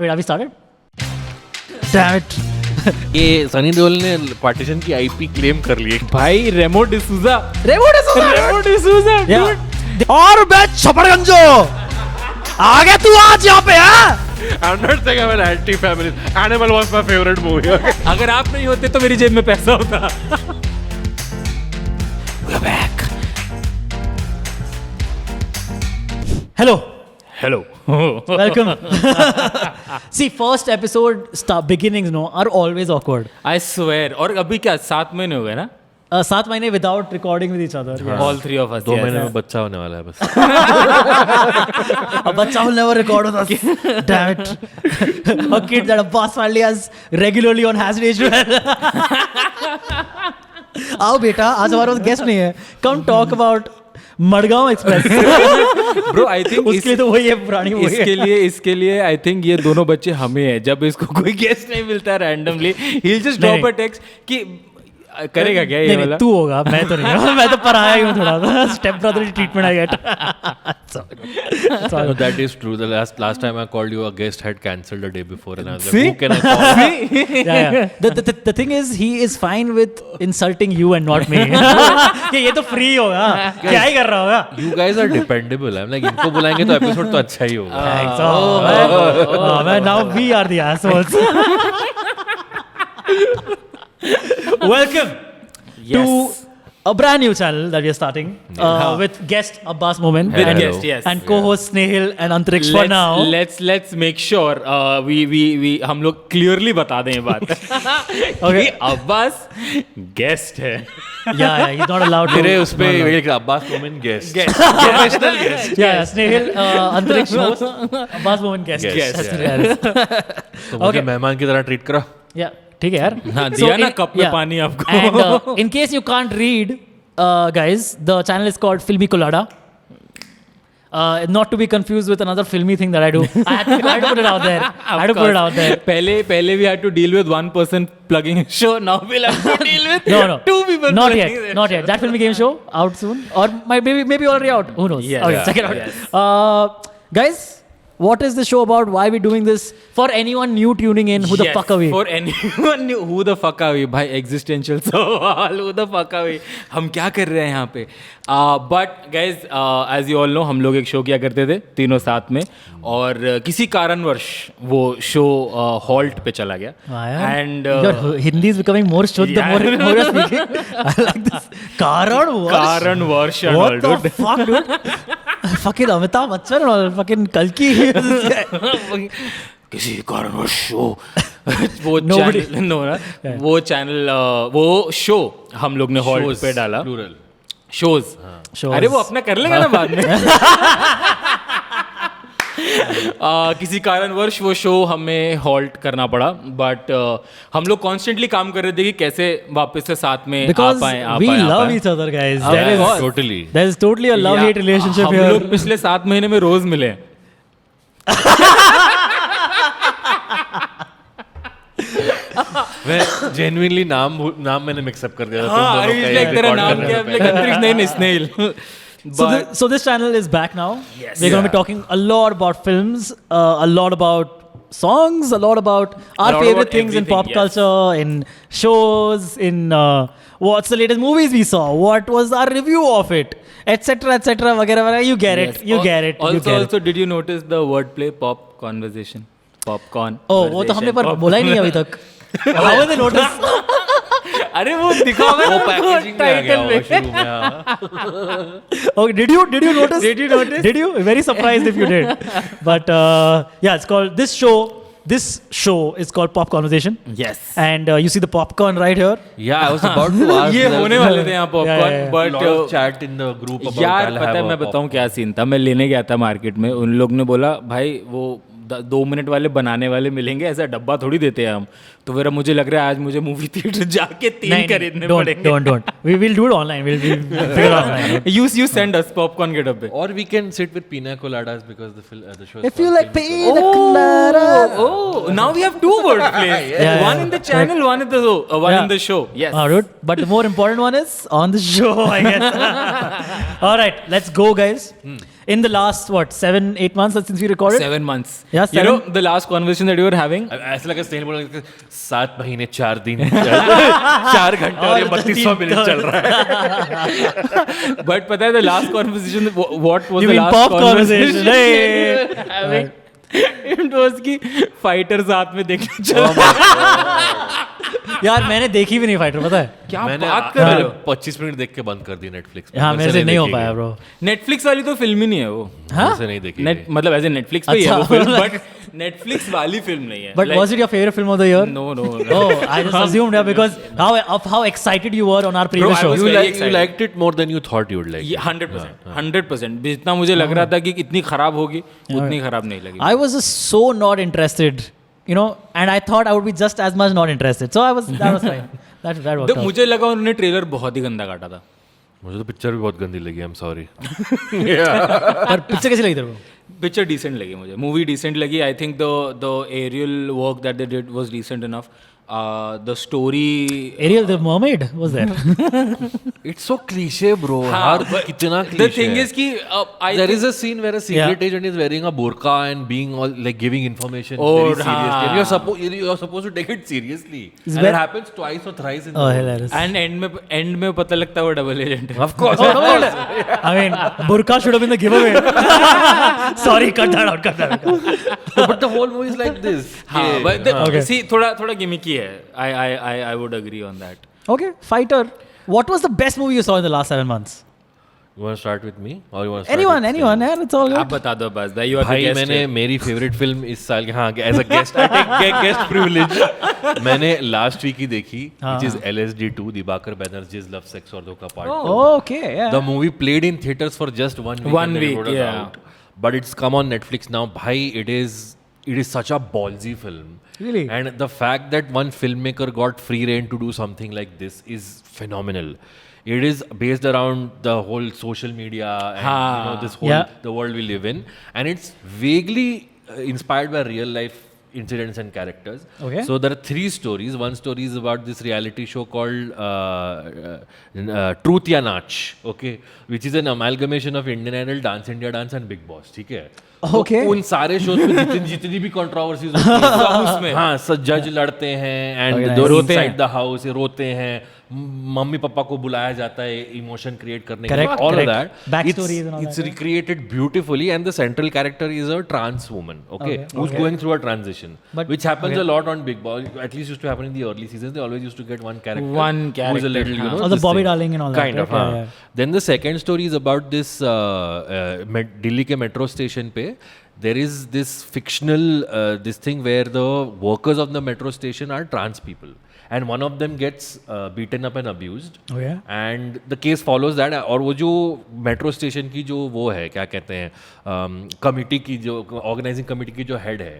Wait, have we started? Damn it. ये सनी देओल ने partition की आईपी क्लेम कर ली है। भाई रेमो डिसूजा Yeah. और बैच छपड़गंजो आ गया तू आज यहाँ पे है? I'm not saying I'm an anti-feminist. Animal was my favorite movie. Okay? अगर आप नहीं होते तो मेरी जेब में पैसा होता. We're back. Hello. Hello. Welcome. See, first episode beginnings are always awkward. I swear. और अभी क्या 7 महीने हो गए ना? 7 महीने without recording with each other. Yes. All three of us. 2 yes. महीने में बच्चा होने वाला है बस। A bachcha will never record with us. Damn it. A kid that Abbas family has regularly on Has Aged Well. आओ बेटा, आज हमारे पास गेस्ट नहीं है. Come talk about Madgaon express. Bro, I think उसके लिए तो वही है पुरानी वही है. इसके लिए I think ये दोनों बच्चे हमें हैं. जब इसको कोई गेस्ट नहीं मिलता randomly, he'll just drop a text कि करेगा क्या ये वाला? तू होगा, मैं तो नहीं. मैं तो पराया ही हूँ थोड़ा सा. Step brother treatment I get. No, that is true. The last time I called you, a guest had cancelled the day before, and I was like, See? who can I call? Yeah. The thing is, he is fine with insulting you and not me. कि ये तो free होगा, क्या ही कर रहा होगा. You guys are dependable. I'm like, इनको बुलाएंगे तो episode तो अच्छा ही होगा. Man, now we are the assholes. Welcome to a brand new channel that we are starting with guest Abbas Momin and co-host Snehil and Antriksh for now. Let's make sure we हम लोग clearly बता दें ये बात. Okay. Abbas guest है. Yeah, he's not allowed to. मेरे उस पे अब्बास मोमिन guest. Professional guest. Yeah, Snehil, Antriksh host, Abbas Momin guest. तो मुझे मेहमान की तरह ट्रीट करो. Yeah. ठीक है यार. हाँ, दिया ना कप में पानी आपको. And in case you can't read, guys, the channel is called Filmy Colada. Not to be confused with another filmy thing that I do. I had to put it out there. पहले we had to deal with one person plugging a show. Now we'll have to deal with No. two people. Not yet. That filmy game show out soon, or maybe already out. Who knows? Yes. Okay, check it out. Yes. Guys, what is the show about? Why are we doing this? For anyone new tuning in, who the fuck are we? For anyone new, who the fuck are we? भाई existential सवाल, who the fuck are we? हम क्या कर रहे हैं यहाँ पे? But guys, as you all know, हम लोग एक शो किया करते थे तीनों साथ में, और किसी कारणवश वो शो हॉल्ट पे चला गया. And your Hindi is becoming more शुद्ध, more you're speaking. I like this. कारणवश. What the fuck, dude? Fucking Amitabh Bachchan और fucking Kalki. किसी कारणवश शो वो चैनल वो चैनल वो शो हम लोग ने हॉल्ट पे डाला. शोज. अरे वो अपना कर लेगा ना बाद में. किसी कारणवश वो शो हमें हॉल्ट करना पड़ा, बट हम लोग कॉन्स्टेंटली काम कर रहे थे कि कैसे वापस से साथ में आ पाए. We love each other, guys. There is totally a love-hate relationship here. हम लोग पिछले 7 महीने में रोज मिले. मैं genuinely नाम मैंने मिक्सअप कर दिया था. हाँ, तेरा नाम क्या है? अंतरिक्ष नहीं, स्नेहिल. So this channel is back now. Yes. We're going to be talking a lot about films, a lot about songs, a lot about our favorite things in pop culture, in shows, in what's the latest movies we saw, what was our review of it, etc. वगैरह. You get it. You get it. Also, did you notice the wordplay? Pop conversation. Popcorn. Oh, वो तो हमने पर बोला ही नहीं अभी तक. How will they notice? अरे वो दिखा हुआ वो पैकेजिंग में आ गया होगा शुरू में. Okay, did you notice? Did you? Very surprised if you did. But yeah, it's called this show is called Pop Conversation. Yes. And you see the popcorn right here. Yeah, I was about to ask. ये होने वाले थे यहाँ popcorn, but lot of chat in the group about. यार पता है मैं बताऊँ क्या सीन था. मैं लेने गया था मार्केट में, उन लोग ने बोला भाई वो 2 मिनट वाले बनाने वाले मिलेंगे, ऐसा डब्बा थोड़ी देते हैं हम. तो फिर मुझे लग रहा है आज मुझे मूवी थिएटर जाके 3 खरीदने पड़ेंगे. Don't. We will do it online. We'll figure it online. You send us popcorn के डब्बे. Or we can sit with pina coladas because the show is. If you like pina coladas. Oh, now we have 2 word plays. Yeah. One in the channel, one in the show. One in the show. Yes. Dude. But the more important one is on the show, I guess. All right, let's go, guys. in the last, what, 7-8 months since we recorded? 7 months. Yeah, You know 7. the last conversation that you were having. ऐसा लगा स्नेहल बोला 7 महीने 4 दिन 4 घंटे और ये 32वां minute चल रहा है. But पता है the last conversation, what was You the mean last pop conversation? Hey. having? It was कि fighter साथ में देखने चल. यार मैंने देखी भी नहीं फाइटर, पता है? क्या मैंने बात कर रहे हो? 25 मिनट देख के बंद कर दी नेटफ्लिक्स पे. हाँ, मेरे से नहीं हो पाया ब्रो. Netflix वाली तो फिल्म ही नहीं है वो. मेरे से नहीं देखी. मतलब ऐसे Netflix पे ही है अच्छा. वो फिल्म, but Netflix वाली फिल्म नहीं है. But was it your favorite film of the year? No. Oh, I just assumed, yeah, because how excited you were on our previous I show. was You very you excited. liked it more than you thought you would like. ये it. 100%. जितना मुझे लग रहा था कि इतनी खराब होगी, उतनी खराब नहीं लगी. I was just so not interested, you know, and I thought I would be just as much not interested. So that was fine. That worked out. मुझे लगा उन्होंने ट्रेलर बहुत ही गंदा काटा था. मुझे तो पिक्चर भी बहुत गंदी लगी. I'm sorry. पर पिक्चर कैसी लगी तेरे को? पिक्चर डिसेंट लगी मुझे. मूवी डिसेंट लगी. I think the aerial work that they did was decent enough. The story. Ariel the mermaid was there. It's so cliche, bro. हर कितना cliche. The thing is कि there is a scene where a secret agent is wearing a burqa and being all like giving information very seriously. And you're supposed to take it seriously. And it happens twice or thrice in the movie. Hilarious. And and में पता लगता है वो double agent है. Of course. I mean, burqa should have been the giveaway. Sorry, cut that out. But the whole movie is like this. हाँ, Yeah. but see थोड़ा gimmicky है. I would agree on that. Okay, fighter. What was the best movie you saw in the last 7 months? You want to start with me or you want to start with Anyone, yeah, it's all आप good. बता दो बस. You are the भाई guest मैंने here. मेरी favourite film इस साल के हाँ as a guest I take guest privilege मैंने लास्ट वीक ही देखी which is LSD2 Dibakar Banerjee's love sex और धोखा part 2. Okay, yeah. The movie played in theaters for just 1 week. One and then week, it was yeah. out. But it's come on Netflix now. Bhai, it is such a ballsy film. Really? And the fact that one filmmaker got free rein to do something like this is phenomenal. It is based around the whole social media and this whole the world we live in, and it's vaguely inspired by real life incidents and characters. Okay. So there are 3 stories. One story is about this reality show called Truth Ya Nach, okay, which is an amalgamation of Indian Idol, Dance India Dance and Big Boss. ठीक है. Okay. तो उन सारे shows में जितनी भी controversies होती हैं हाँ जज लड़ते हैं एंड रोते हैं द हाउस रोते हैं मम्मी पापा को बुलाया जाता है इमोशन क्रिएट करने के लिए all of that it's recreated beautifully and the central character is a trans woman okay who is going through a transition which happens a lot on Bigg Boss at least used to happen in the early seasons they always used to get one character who is a little you know the Bobby Darling and all kind that. of then the second story is about this Delhi के metro station पे there is this fictional this thing where the workers of the metro station are trans people and one of them gets beaten up and abused and the case follows that और वो जो metro station की जो वो है क्या कहते हैं कमिटी की जो organizing committee की जो head है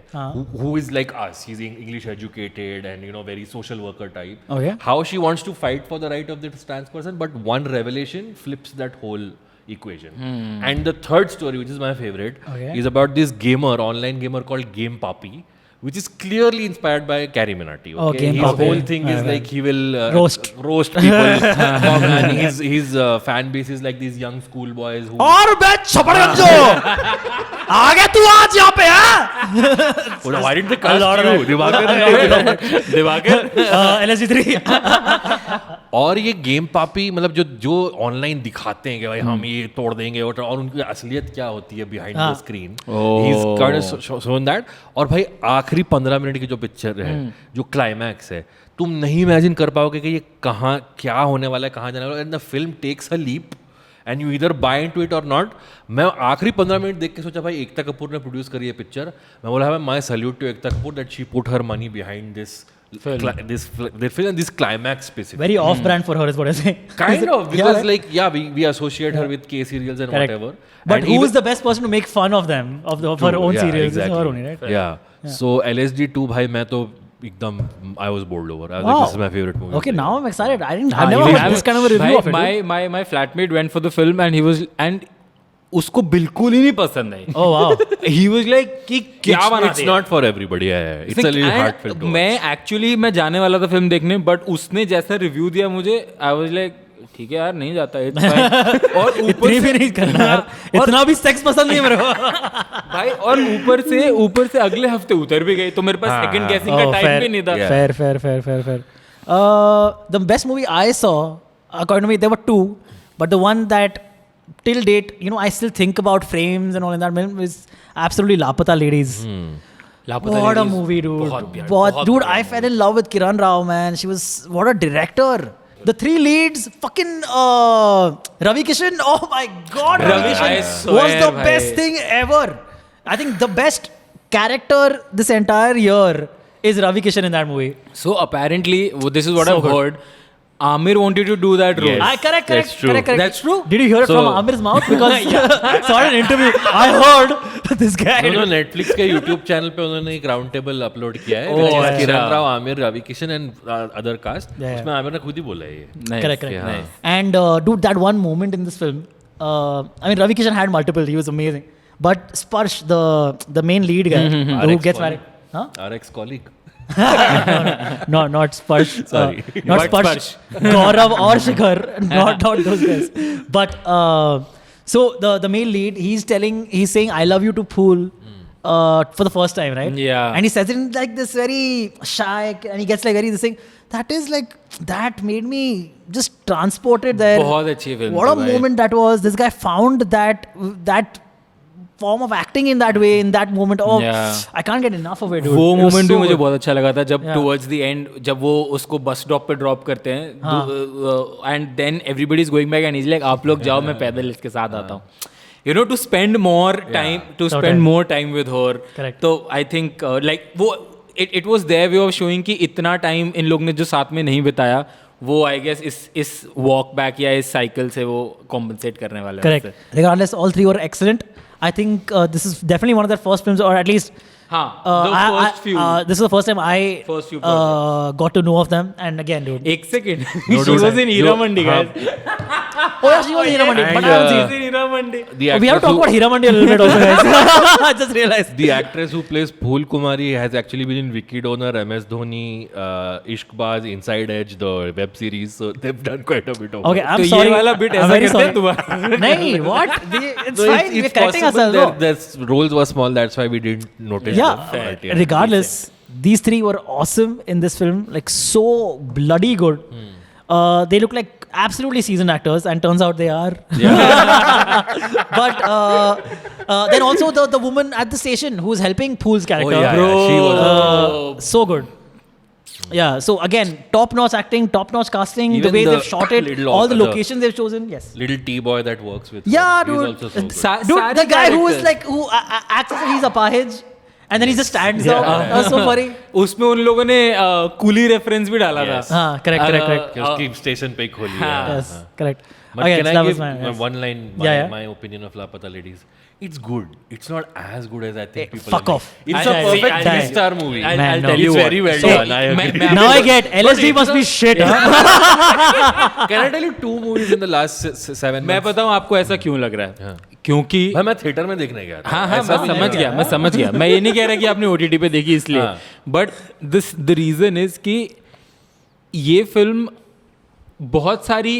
who is like us he's English educated and you know very social worker type how she wants to fight for the right of this trans person but one revelation flips that whole equation. And the third story, which is my favorite, is about this online gamer called Game Papi, which is clearly inspired by Carrie Minati. Okay? His whole thing is like he will roast people. And his fan base is like these young school boys who... और मैं छपड़गंजो आ गया तू आज यहाँ पे हाँ Why didn't they cast you? Diwakar LSD3 और ये गेम पापी मतलब जो ऑनलाइन दिखाते हैं कि भाई हम ये तोड़ देंगे और उनकी असलियत क्या होती है behind the screen he is kind of shown that और भाई आखिरी 15 मिनट की जो पिक्चर है जो क्लाइमैक्स है तुम नहीं इमेजिन कर पाओगे कि ये कहाँ क्या होने वाला है कहाँ जाने वाला है and the film takes a leap and you इधर बाय इनटू इट और नॉट मैं आखिरी 15 मिनट देख के सोचा भाई एकता कपूर ने प्रोड्यूस करी है पिक्चर मैं बोला भाई my salute to Ekta Kapoor that she put her money behind this this climax specific very off brand for her is what I say kind of because like we associate her with K serials and whatever but and who is the best person to make fun of them of her own serials exactly. her only right yeah so LSD2 bhai मैं तो एकदम I was bowled over I was like this is my favorite movie okay now I'm excited I never heard this kind of a review of it my flatmate went for the film and he was and उसको बिल्कुल ही नहीं पसंद आई oh wow he was like कि क्या बना it's not for everybody yeah it's a little hard film to मैं actually मैं जाने वाला था फिल्म देखने but उसने जैसा रिव्यू दिया मुझे I was like ठीक है यार नहीं जाता it's fine। और ऊपर इतनी भी नहीं करना यार, इतना भी सेक्स पसंद नहीं है मेरे को। भाई और ऊपर से अगले हफ्ते उतर भी गई तो मेरे पास सेकंड गेसिंग का टाइम भी नहीं था। Fair. The best movie I saw, according to me, there were two, but the one that till date, I still think about frames and all in that film is absolutely Lapata Ladies. लापता What a Ladies, movie, dude. बहुत Dude, प्यार, I fell in love with Kiran Rao, man. She was, what a director. The three leads, fucking Ravi Kishan. Oh my God, Ravi I Kishan swear, was the bhai. best thing ever. I think the best character this entire year is Ravi Kishan in that movie. So apparently this is what So I've good. heard. Amir wanted to do that role. Yes. Correct. That's true. Did you hear it So- from Amir's mouth? Because saw an interview. I heard this guy. उन्होंने Netflix के YouTube channel पे उन्होंने एक round table upload किया है Oh, अच्छा। Kiran Rao, Aamir, Ravi Kishan and other cast. Yeah. उसमें आमिर ने खुद ही बोला है ये। Nice. Correct. Nice. And dude, that one moment in this film, I mean, Ravi Kishan had multiple. He was amazing. But Sparsh, the main lead guy who RX gets colleague. married, huh? Our ex-colleague. No, not Sparsh. Sorry. Not But Sparsh. Gaurav or Shikhar. Not those guys. But so the main lead, he's saying I love you to Phool. For the first time, right? Yeah. And he says it in like this very shy, and he gets like very this thing. That made me just transported there. बहुत अच्छी film What थी a भाई। moment that was. This guy found that form of acting in that way, in that moment. Oh, Yeah. I can't get enough of it, dude. वो It was moment भी so मुझे good. बहुत अच्छा लगा था जब Yeah. Towards the end जब वो उसको बस स्टॉप पे ड्रॉप करते हैं and then everybody is going back and is like आप लोग जाओ मैं पैदल इसके साथ आता हूँ you know to spend more time Totally. More time with her. Correct. तो आई थिंक लाइक वो it was their way of showing कि इतना टाइम इन लोग ने जो साथ में नहीं बिताया वो आई गेस इस वॉक बैक या इस साइकिल से वो कॉम्पनसेट करने वाले हैं Correct. Regardless, all three were excellent. I think this is definitely one of their first films, or at least हाँ the first few this is the first time I First few got to know of them. And again, dude. एक second she was in Hira Mandi guys Oh yeah, she was in Hira Mandi. But I haven't seen. she's in Hira Mandi The We have to actress talk about Hira Mandi a little bit also, guys. I just realized. The actress who plays Phool Kumari has actually been in Vicky Donor, MS Dhoni, Ishqbaz, Inside Edge, the web series. So they've done quite a bit of Okay, work. I'm तो sorry. ये वाला bit I'm ऐसा very करते हैं sorry. दोबारा नहीं, what? It's So fine. We're correcting possible ourselves. their roles were small, that's why we didn't notice Yeah, them. But yeah. regardless, these three were awesome in this film, like so bloody good. They look like absolutely seasoned actors, and turns out they are. But then also the woman at the station who's helping Phool's character, yeah, bro she was so good. Yeah, so again, top-notch acting, top-notch casting, the Even way the they've shot it, little all the the- locations they've chosen. Yes. little T-boy that works with Yeah, her. dude. He's also so good. Dude, सारे the guy who is characters. like who acts as if he's Apahaj, and then he just stands up. That was so funny. उसमें उन लोगों ने coolie reference भी डाला था Yes. हाँ, correct. कि उसकी स्टेशन पे खोली है. Yes, correct. But Okay, can so I that give was my- yes. one line, Yeah. my opinion of Lapata Ladies? It's good. It's not as good as I think people fuck are off. making. It's a I'll- perfect I'll- three-star movie. I'll Man, no. tell you It's what. very well So, done. I agree. Now I get LSD must be shit. Huh? Can I tell you 2 movies in the last 7 मैं months? बताऊं आपको ऐसा क्यों लग रहा है क्योंकि भाई मैं थिएटर में देखने गया था. हाँ हाँ ऐसा मैं भी नहीं समझ है. गया मैं समझ गया मैं ये नहीं कह रहा कि आपने OTT पे देखी इसलिए हाँ. बट द रीजन इज कि ये फिल्म बहुत सारी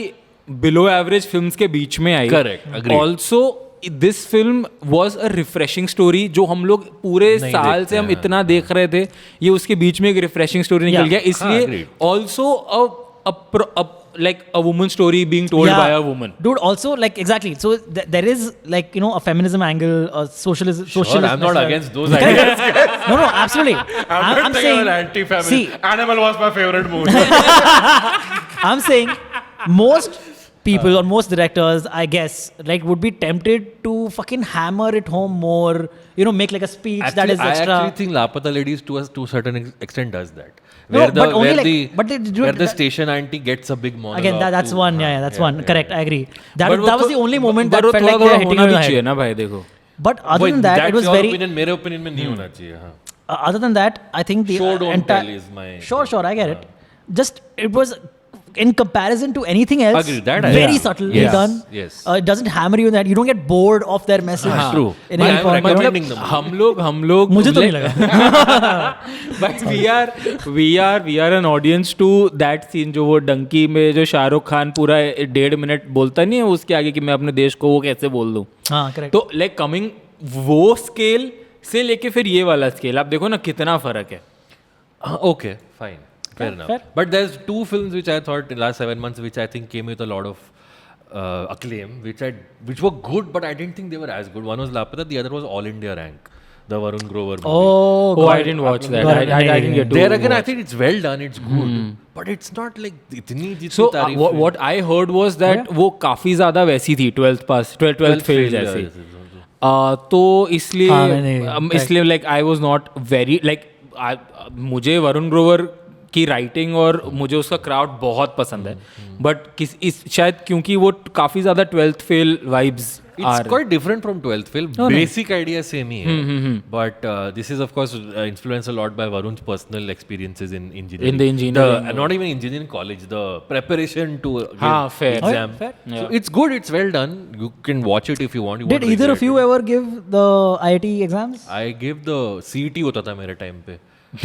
बिलो एवरेज फिल्म्स के बीच में आई Correct, agreed. Also this film was a refreshing story जो हम लोग पूरे नहीं साल देखते से हम हैं. इतना देख रहे थे ये उसके बीच में एक रिफ्रेशिंग स्टोरी निकल Yeah. गया इसलिए agreed. Also like a woman story being told by a woman. Dude, also like exactly. So there is like a feminism angle, a socialism. Sure, I'm not against those ideas. No, absolutely. I'm saying. I'm anti-feminist. See, Animal was my favorite movie. I'm saying most people or most directors, I guess, like would be tempted to fucking hammer it home more. Make like a speech that is I extra. actually think Lapata Ladies to a certain extent does that. No, Where the but only where like- the but they do where it- the station auntie gets a big monologue. Again, that's to- one. Yeah, that's one. Correct, I agree. That But was वो the only moment but that वो felt थोड़ा like they were थोड़ा hitting होना on भी the चाहिए head. ना भाई देखो But other Wait, than that, that's it was your very. opinion. मेरे opinion में नहीं होना चाहिए. हाँ. Other than that, I think the Show don't entire. tell is my- Sure, I get it. Just it was in comparison to anything else, Agreed, that I very agree. subtly Yes, done. yes. It doesn't hammer you in that. You don't get bored of their message. True. In But any I'm point. recommending them. हम लोग मुझे तो नहीं लगा. But we are an audience to that scene जो वो डंकी में जो शाहरुख खान पूरा 1.5 मिनट बोलता नहीं है उसके आगे कि मैं अपने देश को वो कैसे बोल दूं. हाँ, correct. तो लाइक कमिंग वो स्केल से लेके फिर ये वाला स्केल आप देखो ना कितना फर्क है. Okay, fine. Fair enough. fair. But there's 2 films which I thought in the last 7 months which I think came with a lot of acclaim, which were good, but I didn't think they were as good. One was Lapata, the other was All India Rank, the Varun Grover movie. Oh, Oh, I God. didn't watch that. God, I didn't get to There again, I watch. think it's well done, it's good, but it's not like itni jitni So तारीफ है. what I heard was that वो काफी ज्यादा वैसी थी 12th पास 12th fail जैसी. तो इसलिए हाँ, नहीं, इसलिए like I was not very like मुझे वरुण ग्रोवर की राइटिंग और मुझे उसका क्राउड बहुत पसंद है बट शायद क्योंकि वो काफी ज्यादा 12th fail vibes It's quite different from 12th film. Basic idea same ही है. But this is of course influenced a lot by Varun's personal experiences in engineering. In the engineering. Not even engineering college, the preparation to हाँ, fair. exam. Fair. So it's good, it's well done. You can watch it if you want. You Did won't either regret of you it. ever give the IIT exams? I gave the CET होता था मेरे time पे.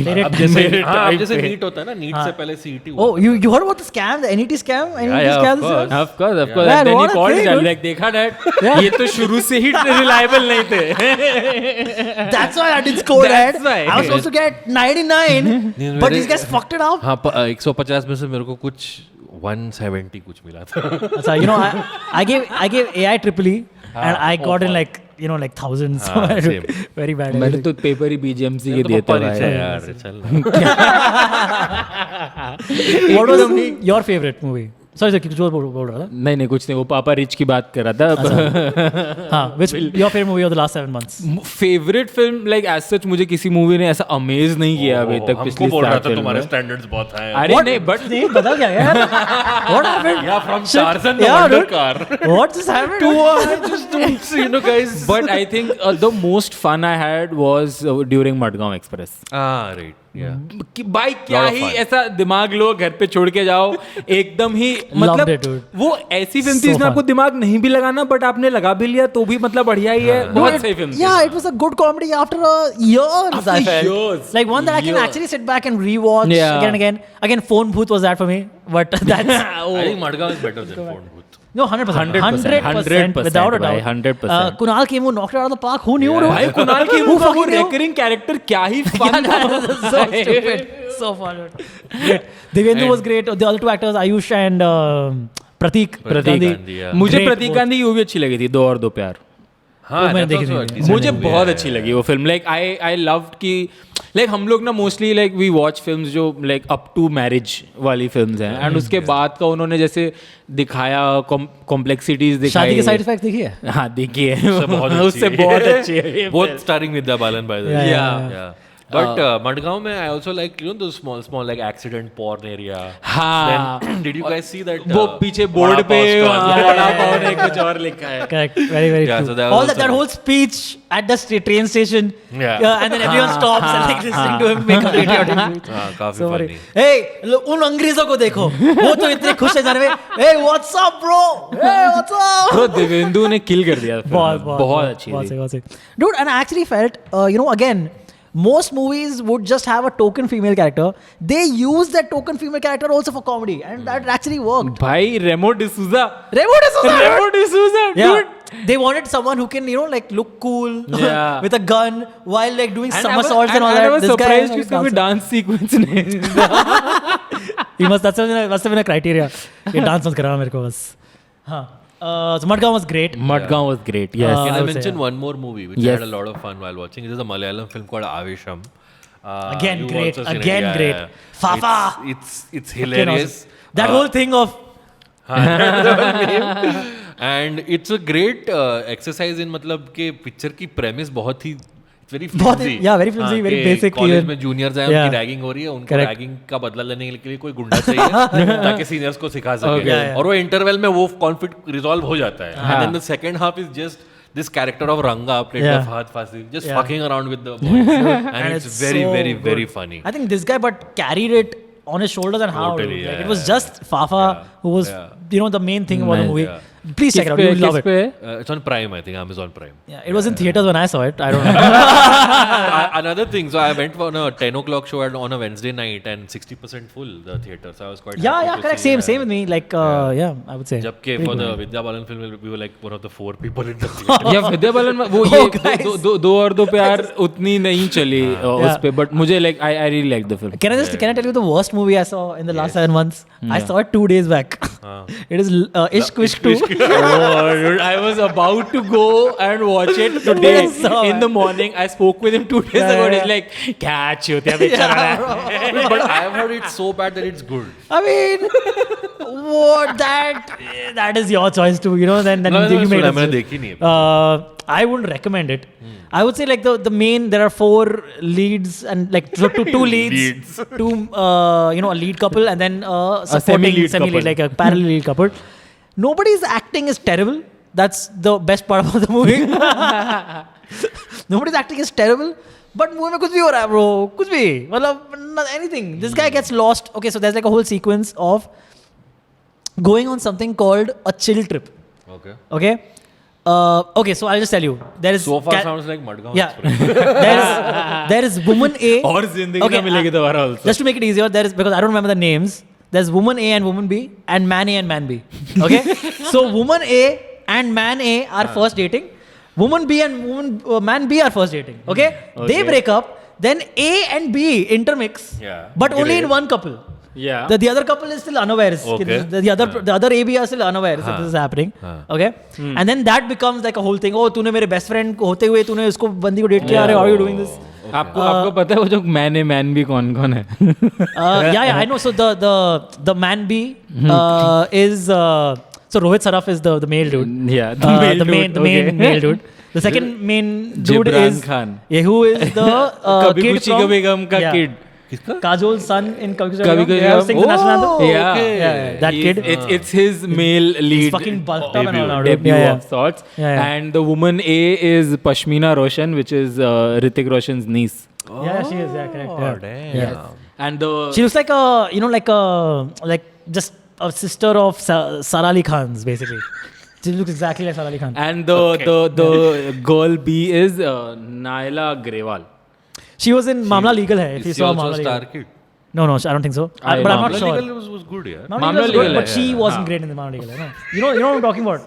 मेरे अब जैसे मेरे हाँ, अब time जैसे पे. नीट होता है ना, नीट से पहले CET Oh, you heard about the scam, the NET scam? NET yeah, of scam? course. Of course. Man, And then what he a called thing, it dude. like देखा dad ये तो शुरू से ही रिलायबल नहीं थे. That's why I didn't score That's that. why. I was supposed to get 99, but मेरे- these guys fucked it up. हाँ 150 में से मेरे को कुछ 170 कुछ मिला था. So, you know, I gave AI triple E, and I got in like thousands. same. Very bad. मैंने तो पेपर ही बीजीएमसी के तो दिए पप्पा थे नीचे भाई. यार चल. What was your favorite movie? Sorry, कुछ और बोल रहा था. नहीं कुछ नहीं वो पापा रिच की बात कर रहा था. हाँ, which your favorite movie of the last 7 months? Favourite film like as such मुझे किसी मूवी ने ऐसा अमेज नहीं किया अभी तक हमको पिछली बोल रहा 7 था फिल्म तुम्हारे में. स्टैंडर्ड्स बहुत हाई हैं. अरे नहीं बट नहीं बता क्या यार? What happened? Yeah, from Shit. Tarzan the Yeah, Wonder dude. Car. What just happened? I just don't, guys. but I think the most fun I had was during Madgaon Express. Right. Yeah. कि भाई क्या Lot of he fun. ऐसा दिमाग लो घर पे छोड़ के जाओ एकदम ही it, मतलब dude. वो ऐसी फिल्म थी So जिसमें आपको fun. दिमाग नहीं भी लगाना बट आपने लगा भी लिया तो भी मतलब बढ़िया ही है. बहुत सही फिल्म थी. Yeah, it was a good comedy after years. After I felt. years. Like one that I can Years. actually sit back and rewatch Yeah. again and again. Again, Phone Booth was that for me, but that's I think Madgaon is better than Phone Booth. no 100%, 100%, without a doubt. भाई, 100%. Kunal Khemu knocked it out of the park. Who knew? Yeah. dude? भाई Kunal Who Khemu का वो fucking knew? recurring character क्या ही Yeah, fun that था. was so stupid. So fun. dude. Great. Devendra was great. The other two actors, Ayush and Pratik Gandhi. Gandhi, yeah. मुझे Great प्रतीक both. Gandhi की भी अच्छी लगी थी दो और दो प्यार. हाँ, मैंने that's देखी also थी. a decent मुझे movie, बहुत yeah, अच्छी लगी वो फिल्म. लाइक आई लव्ड कि लाइक हम लोग ना mostly like we watch films जो लाइक अप टू मैरिज वाली फिल्म्स हैं एंड उसके बाद का उन्होंने जैसे दिखाया कॉम्प्लेक्सिटीज दिखाई. शादी के साइड इफेक्ट देखिए. हाँ देखिए उससे बहुत अच्छी उससे है. बहुत अच्छी है ये Both film. starring Vidya Balan by the way. Yeah. Yeah. But Madgaon में I also like those small like accident porn area. हाँ. Then did you guys see that? वो पीछे बोर्ड Vada पे Pav stall? बड़ा पाव ने कुछ और लिखा है. Correct. Very Yeah, true. so that was All that also- whole speech at the train station. Yeah. And then everyone stops and like listening to him make a patriotic speech. हाँ, काफी So funny. funny. Hey, उन अंग्रेजों को देखो. वो तो इतने खुश है जाने में. Hey, what's up, bro? Hey, what's up? तो देवेंदु ने किल कर दिया film. बहुत अच्छी बहुत थी. सही, बहुत सही. Dude, and I actually felt, again, most movies would just have a token female character. They use that token female character also for comedy, and that actually worked. भाई Remo D'Souza. Remo D'Souza, dude. Remo D'Souza. Yeah. Dude. They wanted someone who can, like look cool Yeah. with a gun while like doing And somersaults and all I that. was This guy surprised is कि like उसका कोई dancer. Dance sequence नहीं. He must have been a criteria. ये dance मत करा मेरे को बस. हाँ. So Madgaon was great. Madgaon was great. Yes. Can I I would say, mention yeah. one more movie which I Yes. had a lot of fun while watching? It is a Malayalam film called Avesham. Again, you've great. also seen it, Again, yeah, great. yeah. Fafa. It's hilarious. That whole thing of And it's a great exercise in मतलब के picture की premise बहुत ही very बहुत flimsy. ही- yeah, very flimsy, हाँ, very कि basic college even. में juniors हैं Yeah. उनकी रैगिंग हो रही है उनको Correct. रैगिंग का बदला लेने के लिए कोई गुंडा चाहिए ताकि सीनियर्स को सिखा सके Okay. Yeah, yeah. और वो इंटरवल में वो कॉन्फ्लिक्ट रिजॉल्व हो जाता है and then the second half is just this character of Ranga played by Yeah. Fahad Fasil just Yeah. fucking around with the boys and it's it's very so very very good. funny. I think this guy but carried it on his shoulders and how Totally, dude. Like, yeah, it was yeah, just Fafa who was the main thing about the Nice, movie. yeah. Please check it out. You will love it. It's on Prime, I think, Amazon Prime. Yeah, it was in theaters when I saw it. I don't know. Another thing, so I went on a 10 o'clock show on a Wednesday night and 60% full, the theater. So I was quite happy yeah, to correct. see, Same with me. Like, I would say. Jabke for the Vidya Balan film, we were like one of the 4 people in the theater. या विद्या बालन वो ये दो और दो प्यार उतनी नहीं चली उस पे बट मुझे like I really like the film. Can I tell you the worst movie I saw in the last 7 months? I saw it 2 days back. It is Ishq Vishk 2. Oh, dude, I was about to go and watch it today in the morning. I spoke with him 2 days ago. And he's like, "Catch you, But I've heard it's so bad that it's good. I mean, what that is your choice too. Then No, you made मैंने it. देखी नहीं है. I wouldn't recommend it. I would say like the main, there are 4 leads and like two leads, two a lead couple and then supporting semi-lead couple. like a parallel lead couple. Nobody's acting is terrible. That's the best part about the movie. Nobody's acting is terrible. But movie में कुछ भी हो रहा है bro, कुछ भी, मतलब anything. This guy gets lost. Okay, so there's like a whole sequence of going on something called a chill trip. Okay. Okay. Okay, so I'll just tell you. There is So far sounds like Madgaon yeah. Express. there is woman A. और जिंदगी ना मिलेगी दोबारा also. Just to make it easier, there is, because I don't remember the names. There's woman A and woman B and man A and man B. Okay, so woman A and man A are first dating. Woman B and man B are first dating. Okay, they break up. Then A and B intermix. Yeah. But only in one couple. Yeah. The other couple is still unaware. Okay. The other AB are still unaware that this is happening. Okay, and then that becomes like a whole thing. Oh, तूने मेरे best friend को होते हुए तूने उसको बंदी को date किया. How are you doing this? आपको पता है वो जो man भी कौन है? Yeah, I know. So the man B is so Rohit Saraf is the male dude. Yeah, The main male dude. The second main dude Jibran is Khan. Yeah, who is the कभी kid खुशी from कभी गम का yeah, kid. Kajol's son in Kabhi Khushi कभी Kabhi खुशी Gum. Gum. Sings the national anthem. Yeah, that kid. It's his male lead. He's fucking bulked up and all out. Debut Yeah, of sorts. Yeah. And the woman A is Pashmina Roshan, which is Hrithik Roshan's niece. Yeah, she is. Yeah, correct. Oh, Yeah. damn. Yeah. And the She looks like like just a sister of Sara Ali Khan's basically. She looks exactly like Sara Ali Khan. and the girl B is Naila Grewal. She was in Mamla Legal hai. If you Is she saw also Mamla a Legal. star kid? No, I don't think so. But I'm not Mamla sure. Legal was good, yeah. Mamla Mamla Legal was good, Legal but hai, she yeah. wasn't great in the Mamla Legal. No. You know what I'm talking about?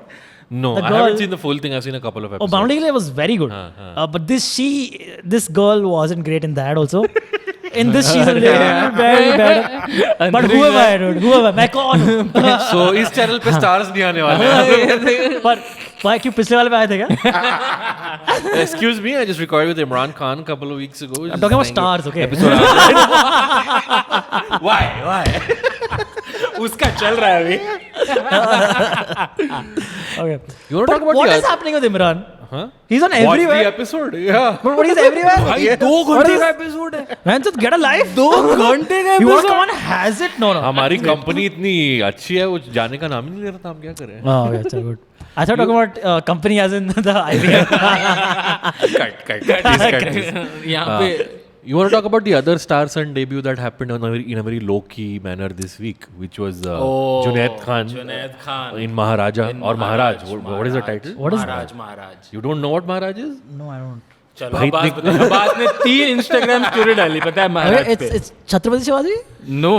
No, The I girl- haven't seen the full thing. I've seen a couple of Oh, episodes. Mamla Legal was very good. But this girl wasn't great in that also. In this, she's a little very bad. But who am I, dude? Who am I? मैं कौन हूँ? So इस channel पे stars नहीं आने वाले हैं. पर क्यों पिछले वाले पे आए थे क्या? Excuse me, I just recorded with Imran Khan a couple of weeks ago. I'm talking about stars, okay? Why? उसका चल रहा है अभी. Okay. You want to But talk about what the is happening with Imran? Huh? He's on Watch the everywhere. episode. Yeah. But what is everywhere? भाई 2 घंटे का episode है. Man, just get a life. 2 घंटे का You want to episode. come on, has it? No. हमारी company इतनी अच्छी है वो जाने का नाम ही नहीं ले रहा था. हम क्या करें? Oh, okay, so good. I thought talking about company as in the IBM. Cut. यहाँ पे You want to talk about the other Star Son debut that happened in a very low-key manner this week, which was Junaid Khan Junaid Khan in Maharaja or Maharaj. What is the Maharaj. title? What is Maharaj Maharaj. You don't know what Maharaj is? No, I don't. चलो अब्बास ने 3 Instagram story डाली पता है महाराज पे. It's Chhatrapati Shivaji? No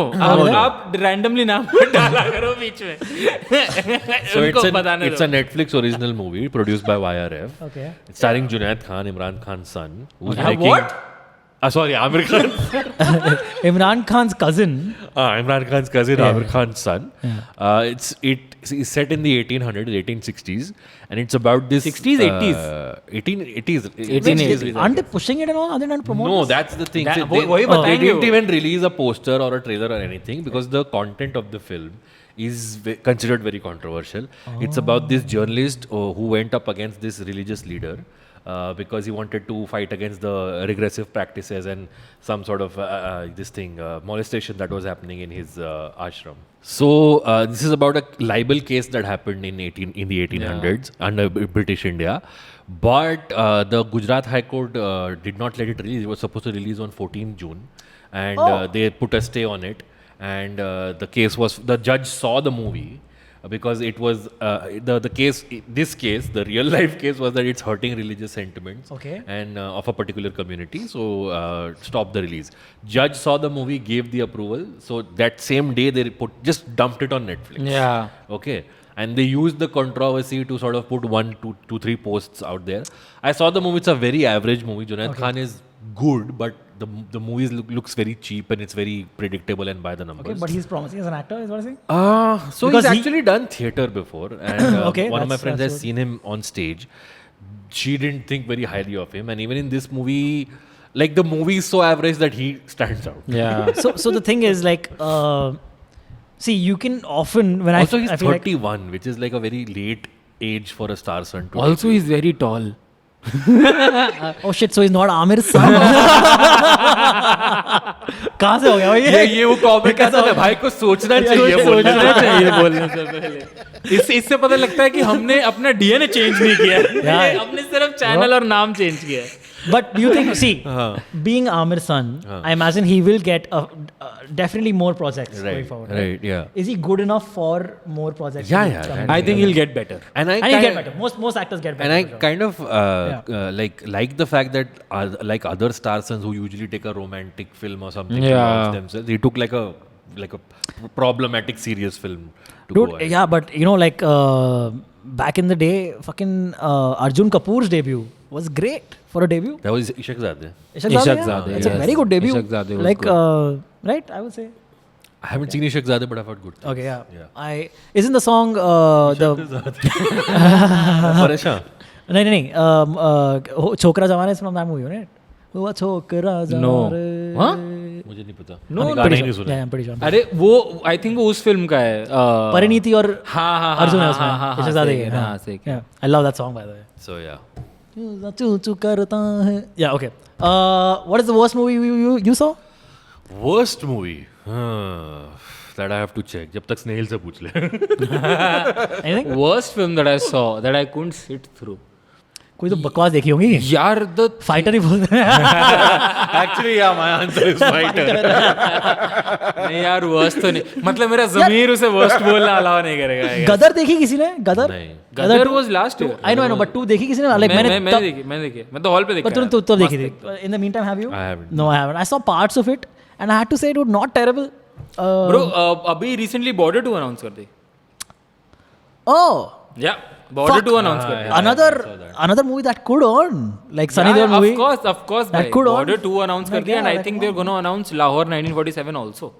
आप randomly नाम डाला करो बीच में. So उनको बताने it's दो. a Netflix original movie produced by YRF. Okay. It's starring Junaid Khan, Imran Khan's son, who's Yeah, making. what? Sorry, Amir Khan. Imran Khan's cousin. Imran Khan's cousin, Amir Khan's son. It's set in the 1800s, 1860s, and it's about this 60s, 80s? 1880s. 1880s. Aren't they pushing it and all? Are they not promoting? No, that's the thing. That- They वही बताएंगे didn't वो. even release a poster or a trailer or anything because the content of the film is considered very controversial. It's about this journalist who went up against this religious leader. Because he wanted to fight against the regressive practices and some sort of molestation that was happening in his ashram. So this is about a libel case that happened in the 1800s under British India. But the Gujarat High Court did not let it release. It was supposed to release on 14 June. And they put a stay on it. and the judge saw the movie because it was the case. This case, the real life case, was that it's hurting religious sentiments Okay. and of a particular community. So stop the release. Judge saw the movie, gave the approval. So that same day they just dumped it on Netflix. Yeah. Okay. And they used the controversy to sort of put 1, 2, 3 posts out there. I saw the movie. It's a very average movie. Junaid Khan is good, but the movie looks very cheap and it's very predictable and by the numbers. Okay, but he's promising as an actor, is what I'm saying? So Because he's actually done theatre before, and Okay, one of my friends has that's seen him on stage. She didn't think very highly of him, and even in this movie, like the movie is so average that he stands out. Yeah. So the thing is like, see, you can often when Also, I he's feel like 31, which is like a very late age for a star son to. Also, he's very tall. oh shit, so he's not Amir's son. कहाँ से हो गया भाई ये वो comment कैसा है भाई को सोचना चाहिए सोचना चाहिए बोलने से पहले। इससे पता लगता है कि हमने अपना डीएनए चेंज नहीं किया है, हमने सिर्फ चैनल और नाम चेंज किया है। But do you think, see, being Amir's son, I imagine he will get definitely more projects going Right, forward. right, yeah. Is he good enough for more projects? Yeah, to yeah, come and in? I think he'll get better. And I And he'll get kind- better. Most actors get better. And I for sure. kind of like the fact that like other star sons who usually take a romantic film or something to Yeah. launch themselves, he took like a problematic serious film to Dude, go ahead. yeah, but you know, like back in the day, fucking Arjun Kapoor's debut was great for a debut. That was Ishaq Zadeh. Ishaq Ishaq Zadeh, yeah. Zadeh, It's a yes. very good debut. Ishaq Zadeh was like, good. right? I would say. I haven't seen Ishaq Zadeh, but I've heard good things. Okay, yeah. Yeah. Isn't the song the Pareshan. नहीं नहीं छोकरा जवान is from that movie, right? वो छोकरा No. जवान हाँ? मुझे नहीं पता. No, मैंने no, गाना ही pretty नहीं sure. सुना. Yeah, I'm pretty sure. अरे वो आई थिंक वो उस फिल्म का है परिणीति और हाँ हाँ अर्जुन है हाँ, उसमें हाँ, हाँ, इसे हाँ, ज़्यादा सही है है, हाँ, सही है। Yeah, I love that song by the way. So yeah. चू चू करता है. Yeah, okay. What is the worst movie you saw? Worst movie. That I have to check. जब तक स्नेहिल से पूछ ले. Anything? Worst film that I saw that I couldn't sit through. कोई तो बकवास देखी होंगी. यार द फाइटर ही बोलते हैं. Actually, yeah, my answer is fighter. नहीं यार वर्स्ट तो नहीं, मतलब मेरा ज़मीर उसे वर्स्ट बोलना अलाउ नहीं करेगा I guess। गदर देखी किसी ने? गदर? नहीं. Gadar was last year. I know, but 2 देखी किसी ने? Like मैंने मैंने देखी मैं तो हॉल पे देखा। पर तूने तो देखी थी. In the meantime, have you? I haven't. No, I haven't. I saw parts of it and I had to say, dude, not terrible. Bro अभी रिसेंटली बॉर्डर 2 अनाउंस कर दी। Oh, या बॉर्डर 2 अनाउंस कर दी। another movie that could earn, like Sunny Deol movie. Of course That could on. Border 2 announce कर Like, दिया and yeah, I like, think they're going to announce Lahore 1947 also।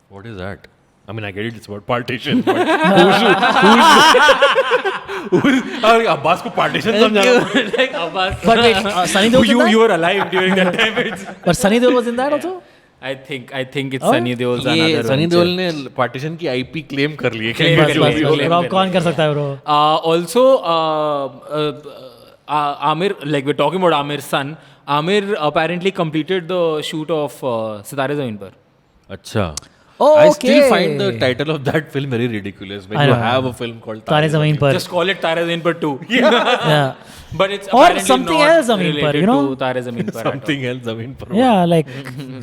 What is that? I mean, I get it. It's about partition. But who's Abbas को partition समझा? Like Abbas। But wait, Sunny Deol was in that? You were alive during that time। But Sunny Deol was in that also? I think it's Sunny Deol's ये another Sunny venture। Deol ने partition की IP claim कर ली है. Claim कर ली है। Bro, अब कौन कर सकता है bro? Also, Amir, like we're talking about Amir's son, Amir apparently completed the shoot of सितारे ज़मीन पर। अच्छा. Oh, I still okay. find the title of that film very ridiculous. When I you know. have a film called तारे ज़मीन पर. Just call it तारे ज़मीन पर 2। Yeah. But it's Or apparently something not else ज़मीन पर, related you know? to तारे ज़मीन पर। something else जमीन पर. Yeah, like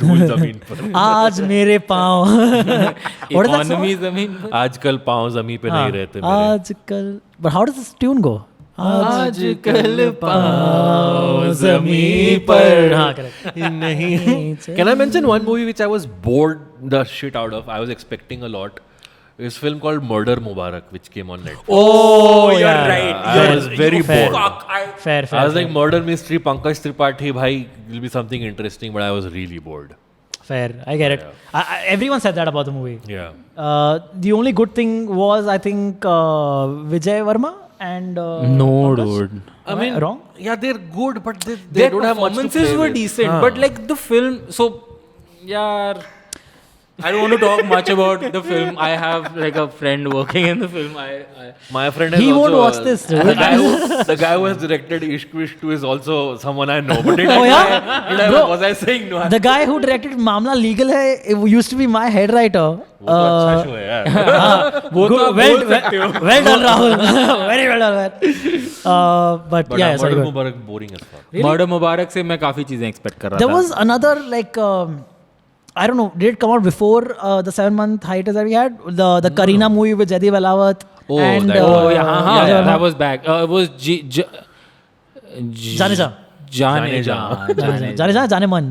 धूल जमीन पर. आज मेरे पाँव. What is that song? Economy ज़मीन पर। आजकल पाँव जमीन पे नहीं रहते मेरे. आजकल. But how does this tune go? आजकल पाँव ज़मीन पर। हाँ, correct. नहीं. Can I mention one movie which I was bored the shit out of? I was expecting a lot. This film called Murder Mubarak, which came on Netflix. Oh, you're yeah. right. I was very Fair. bored. Fuck, Fair. I was like, murder mystery, Pankaj Tripathi, bhai, will be something interesting, but I was really bored. Fair. I get it. Everyone said that about the movie. Yeah. The only good thing was, I think, Vijay Verma and. No, Pankaj. dude. Am I wrong? Yeah, they're good, but they Their don't have much to performances play were with. decent, Haan. but like the film, so yeah, I don't want to talk much about the film. I have like a friend working in the film. My friend has He won't also, watch this, dude. the guy who has directed Ishq Vishk 2 is also someone I know. But Oh, yeah? Bro, was I saying no? The guy who directed Mamla Legal hai, it used to be my head writer. वो तो अच्छा show है यार. वो तो आप बोल सकते हो। Well done, Rahul. Very well done, man. But yeah, sorry. Murder go ahead. Mubarak boring as fuck. Murder Mubarak से मैं काफी चीजें expect कर रहा There था। was another like I don't know, did it come out before the 7-month hiatus that we had? The Kareena movie with Jaideep Ahlawat. Oh, and, that- Oh yeah, Ajay Verma. that was back. It was जाने जा. जाने जा. जाने जा, जाने मन.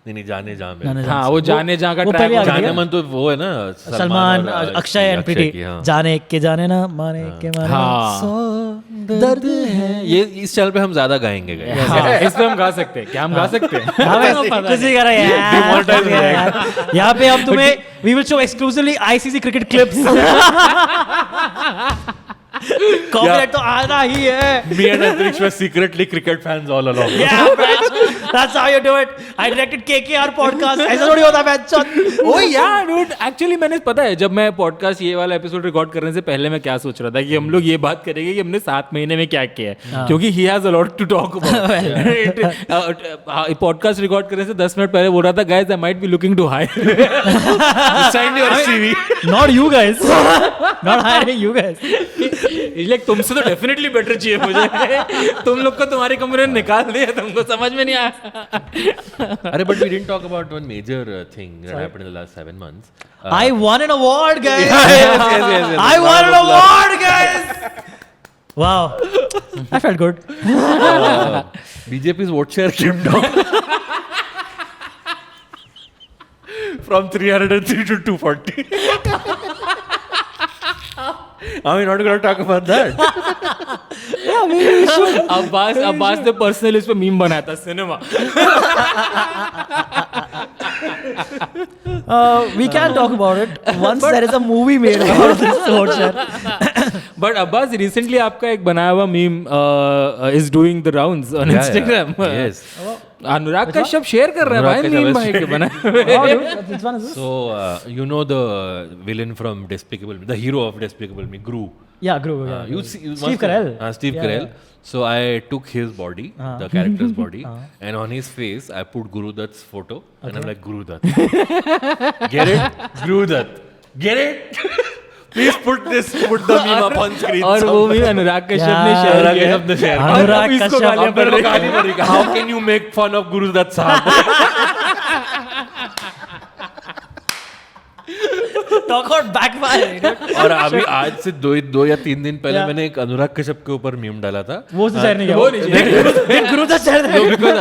नहीं जाने जा में जाने जा. हाँ वो जाने जा का वो ट्रैक. पहले आ गया. जाने मन तो वो है ना सलमान, और, अक्षय एंड प्रीति. की, हाँ। जाने के जाने ना, माने के माने. हाँ. सो दर्द है. ये इस चैनल पे हम ज्यादा गाएंगे guys. हाँ, इस पे हम गा सकते हैं. क्या हम गा सकते हैं? हाँ भाई, कुछ नहीं कर रहा यार. यहाँ पे हम तुम्हें we will show exclusively ICC cricket clips. Copyright तो आना ही है. Me and Antriksh were secretly cricket fans all along. Yeah, man. That's how you do it. I directed KKR podcast. ऐसा थोड़ी होता है बच्चों. Oh yeah, dude. Actually मैंने पता है जब मैं पॉडकास्ट ये वाला एपिसोड रिकॉर्ड करने से पहले मैं क्या सोच रहा था कि हम लोग ये बात करेंगे कि हमने 7 महीने में क्या किया है, क्योंकि he has a lot to talk about. Podcast record करने से 10 मिनट पहले बोल रहा था guys I might be looking to hire. Send your CV. Not you guys. Not hiring you guys. Like तुमसे तो डेफिनेटली बेटर चाहिए मुझे. तुम लोग को तुम्हारी कंपनी ने निकाल दिया, तुमको समझ में नहीं आया. अरे but we didn't talk about one major thing that happened in the last 7 months. I won an award, guys. yes. I won an award, guys. Wow, I felt good. BJP's vote share came down from 303 to 240. Are we not going to talk about that? Abbas ने personally इस पे meme बनाया था cinema. We can talk about it once there is a movie made about this vote share. But Abbas recently आपका एक बनाया हुआ meme is doing the rounds on Instagram. Yes. Anurag Kashyap share कर रहा है भाई अनुराग मीम कश्यप भाई के बनाए Wow, हुए. dude, which one is this? So, you know the villain from Despicable Me, the hero of Despicable Me, Gru. Yeah, Gru. Yeah, You Gru. see, you Steve must- Carell. Steve Yeah, Carell. yeah. So I took his body, the character's body, and on his face I put Guru Dutt's photo, and I'm like, Guru Dutt. Get it? Guru Dutt. Get it? Please put the meme up on screen. और वो भी अनुराग कश्यप ने share अनुराग किया. कश्यप ने share और अनुराग अब इसको कश्यप गालियां पड़ रही हैं. गाली पड़ रही है. How can you make fun of Guru Dutt साहब? Talk about backfire. dude. और अभी आज से 2 या 3 दिन पहले Yeah. मैंने एक अनुराग कश्यप के ऊपर मीम डाला था. वो तो शेयर नहीं किया. वो नहीं Did Guru just share that? No, because